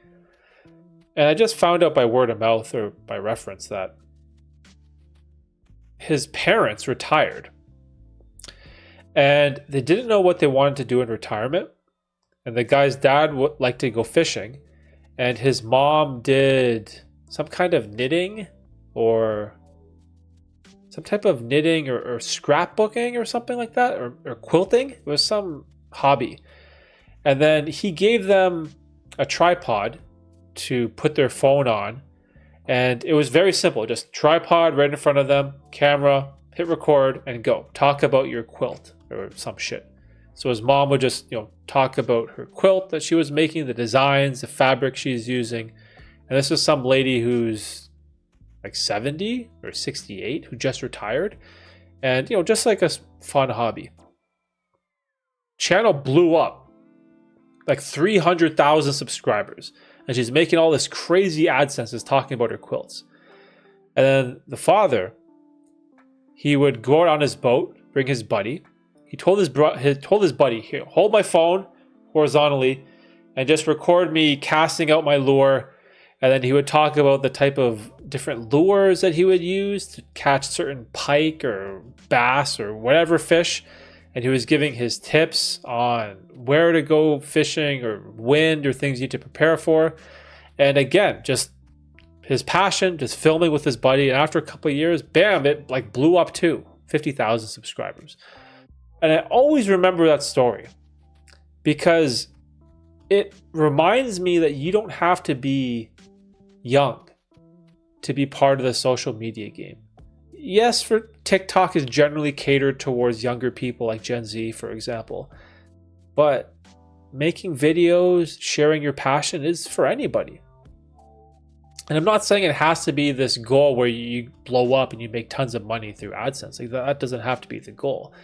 And I just found out by word of mouth or by reference that his parents retired. And they didn't know what they wanted to do in retirement. And the guy's dad liked to go fishing. And his mom did some kind of knitting or some type of knitting or scrapbooking or something like that, or quilting. It was some hobby. And then he gave them a tripod to put their phone on. And it was very simple. Just tripod right in front of them, camera, hit record, and go. Talk about your quilt or some shit. So his mom would just, you know, talk about her quilt that she was making, the designs, the fabric she's using. And this is some lady who's like 70 or 68 who just retired. And, you know, just like a fun hobby. Channel blew up. Like 300,000 subscribers. And she's making all this crazy AdSense talking about her quilts. And then the father, he would go out on his boat, bring his buddy. He told his buddy, here, hold my phone horizontally and just record me casting out my lure. And then he would talk about the type of different lures that he would use to catch certain pike or bass or whatever fish. And he was giving his tips on where to go fishing or wind or things you need to prepare for. And again, just his passion, just filming with his buddy. And after a couple of years, bam, it like blew up too. 50,000 subscribers. And I always remember that story because it reminds me that you don't have to be young to be part of the social media game. Yes, for TikTok is generally catered towards younger people like Gen Z, for example. But making videos, sharing your passion is for anybody. And I'm not saying it has to be this goal where you blow up and you make tons of money through AdSense. Like that doesn't have to be the goal.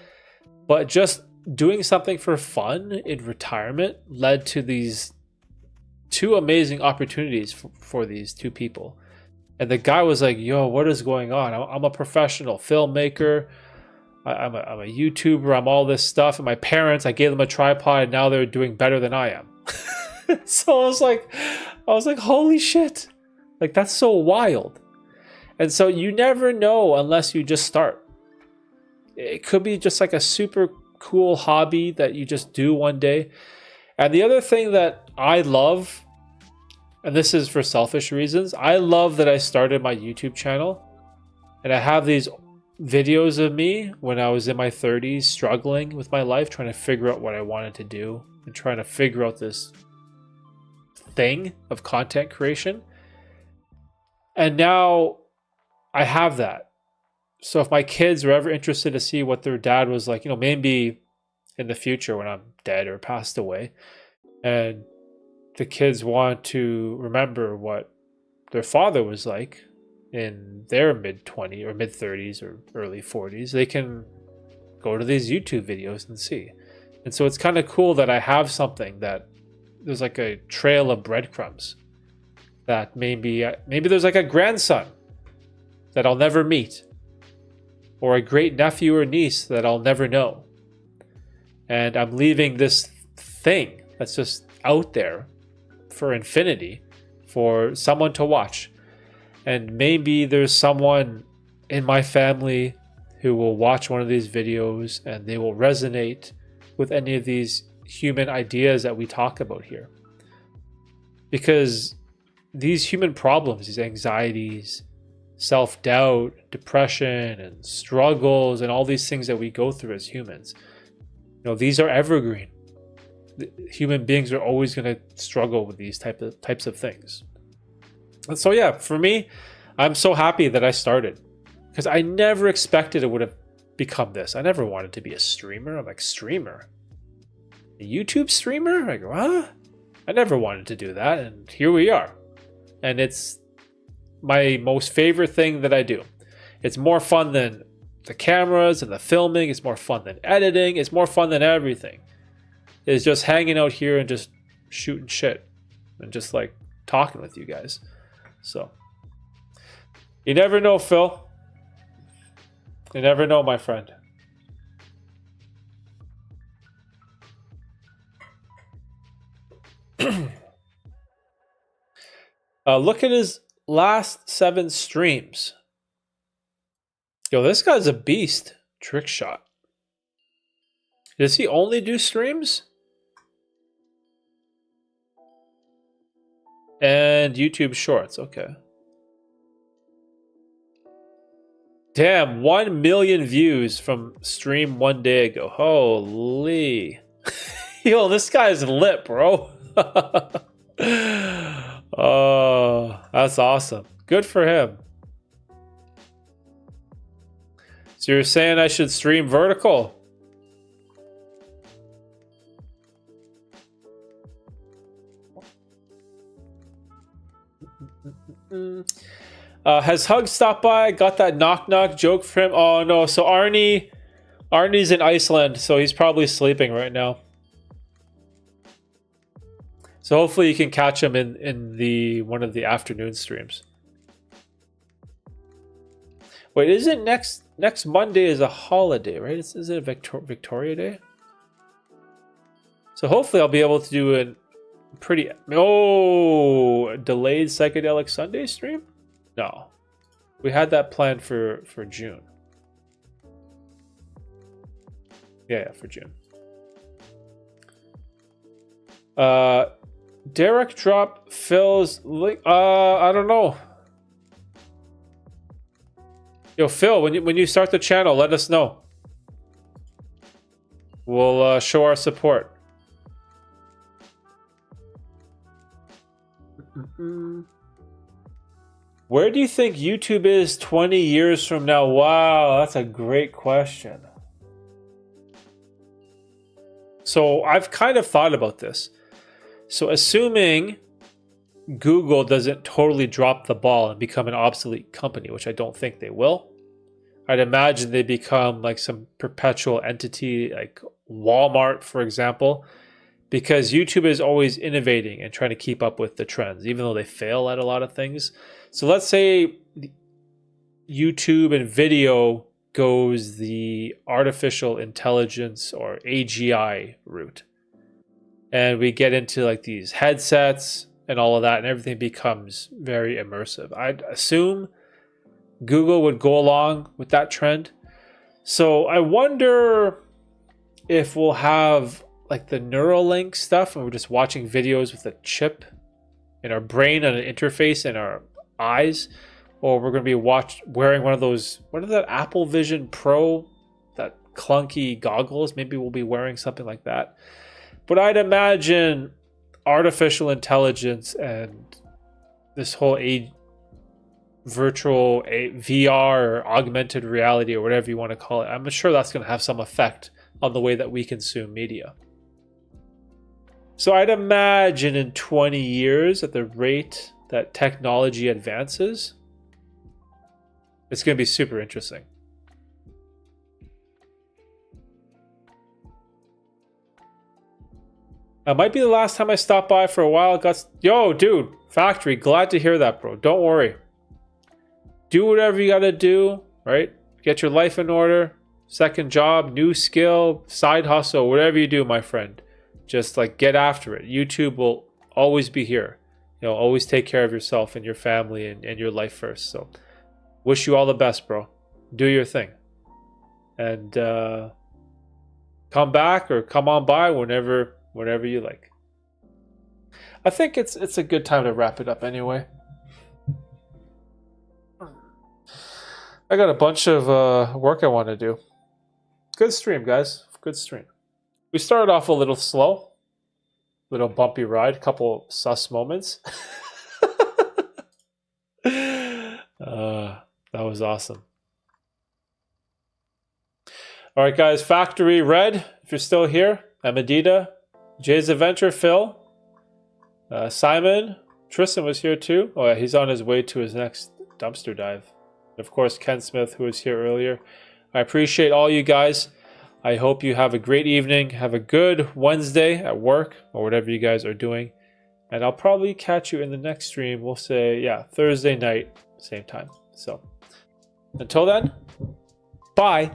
But just doing something for fun in retirement led to these two amazing opportunities for these two people. And the guy was like, yo, what is going on? I'm a professional filmmaker. I'm a YouTuber. I'm all this stuff. And my parents, I gave them a tripod and now they're doing better than I am. So I was like, holy shit. Like, that's so wild. And so you never know unless you just start. It could be just like a super cool hobby that you just do one day. And the other thing that I love, and this is for selfish reasons, I love that I started my YouTube channel. And I have these videos of me when I was in my 30s struggling with my life, trying to figure out what I wanted to do and trying to figure out this thing of content creation. And now I have that. So if my kids are ever interested to see what their dad was like, you know, maybe in the future when I'm dead or passed away, and the kids want to remember what their father was like in their mid-20s or mid-30s or early 40s, they can go to these YouTube videos and see. And so it's kind of cool that I have something that there's like a trail of breadcrumbs that maybe there's like a grandson that I'll never meet, or a great nephew or niece that I'll never know. And I'm leaving this thing that's just out there for infinity for someone to watch. And maybe there's someone in my family who will watch one of these videos and they will resonate with any of these human ideas that we talk about here. Because these human problems, these anxieties, self-doubt, depression, and struggles, and all these things that we go through as humans, these are evergreen. Human beings are always going to struggle with these types of things. And so yeah, for me, I'm so happy that I started, because I never expected it would have become this. I never wanted to be a streamer. I'm like, streamer? A YouTube streamer? Like, what? I never wanted to do that, and here we are. And it's my most favorite thing that I do. It's more fun than the cameras and the filming. It's more fun than editing. It's more fun than everything. It's just hanging out here and just shooting shit and just like talking with you guys. So you never know, Phil. You never know, my friend. Look at his last 7 streams. Yo, this guy's a beast. Trick shot. Does he only do streams? And YouTube Shorts, okay. Damn, 1 million views from stream 1 day ago. Holy. Yo, this guy's lit, bro. Oh, that's awesome. Good for him. So you're saying I should stream vertical? Has Hug stopped by? Got that knock joke for him? Oh no, so Arnie's in Iceland, so he's probably sleeping right now. So hopefully you can catch him in the one of the afternoon streams. Wait, isn't next Monday is a holiday, right? Is it a Victoria Day? So hopefully I'll be able to do a pretty delayed Psychedelic Sunday stream? No. We had that planned for June. Yeah, for June. Derek dropped Phil's link. I don't know. Yo, Phil, when you start the channel, let us know. We'll show our support. Where do you think YouTube is 20 years from now? Wow, that's a great question. So I've kind of thought about this. So assuming Google doesn't totally drop the ball and become an obsolete company, which I don't think they will, I'd imagine they become like some perpetual entity like Walmart, for example, because YouTube is always innovating and trying to keep up with the trends, even though they fail at a lot of things. So let's say YouTube and video goes the artificial intelligence or AGI route. And we get into like these headsets and all of that, and everything becomes very immersive. I'd assume Google would go along with that trend. So I wonder if we'll have like the Neuralink stuff and we're just watching videos with a chip in our brain and an interface in our eyes, or we're going to be wearing one of those, what is that, Apple Vision Pro, that clunky goggles. Maybe we'll be wearing something like that. But I'd imagine artificial intelligence and this whole virtual VR or augmented reality or whatever you want to call it, I'm sure that's going to have some effect on the way that we consume media. So I'd imagine in 20 years, at the rate that technology advances, it's going to be super interesting. It might be the last time I stop by for a while. Yo, dude, Factory, glad to hear that, bro. Don't worry. Do whatever you gotta do, right? Get your life in order. Second job, new skill, side hustle, whatever you do, my friend. Just like get after it. YouTube will always be here. You know, always take care of yourself and your family and your life first. So wish you all the best, bro. Do your thing. And come back or come on by whenever you like. I think it's a good time to wrap it up anyway. I got a bunch of work I want to do. Good stream, guys. Good stream. We started off a little slow. Little bumpy ride. Couple sus moments. That was awesome. All right, guys. Factory Red, if you're still here. Amadita. Jay's Adventure, Phil. Simon. Tristan was here too. Oh, yeah, he's on his way to his next dumpster dive. Of course, Ken Smith, who was here earlier. I appreciate all you guys. I hope you have a great evening. Have a good Wednesday at work or whatever you guys are doing. And I'll probably catch you in the next stream. We'll say, yeah, Thursday night, same time. So until then, bye.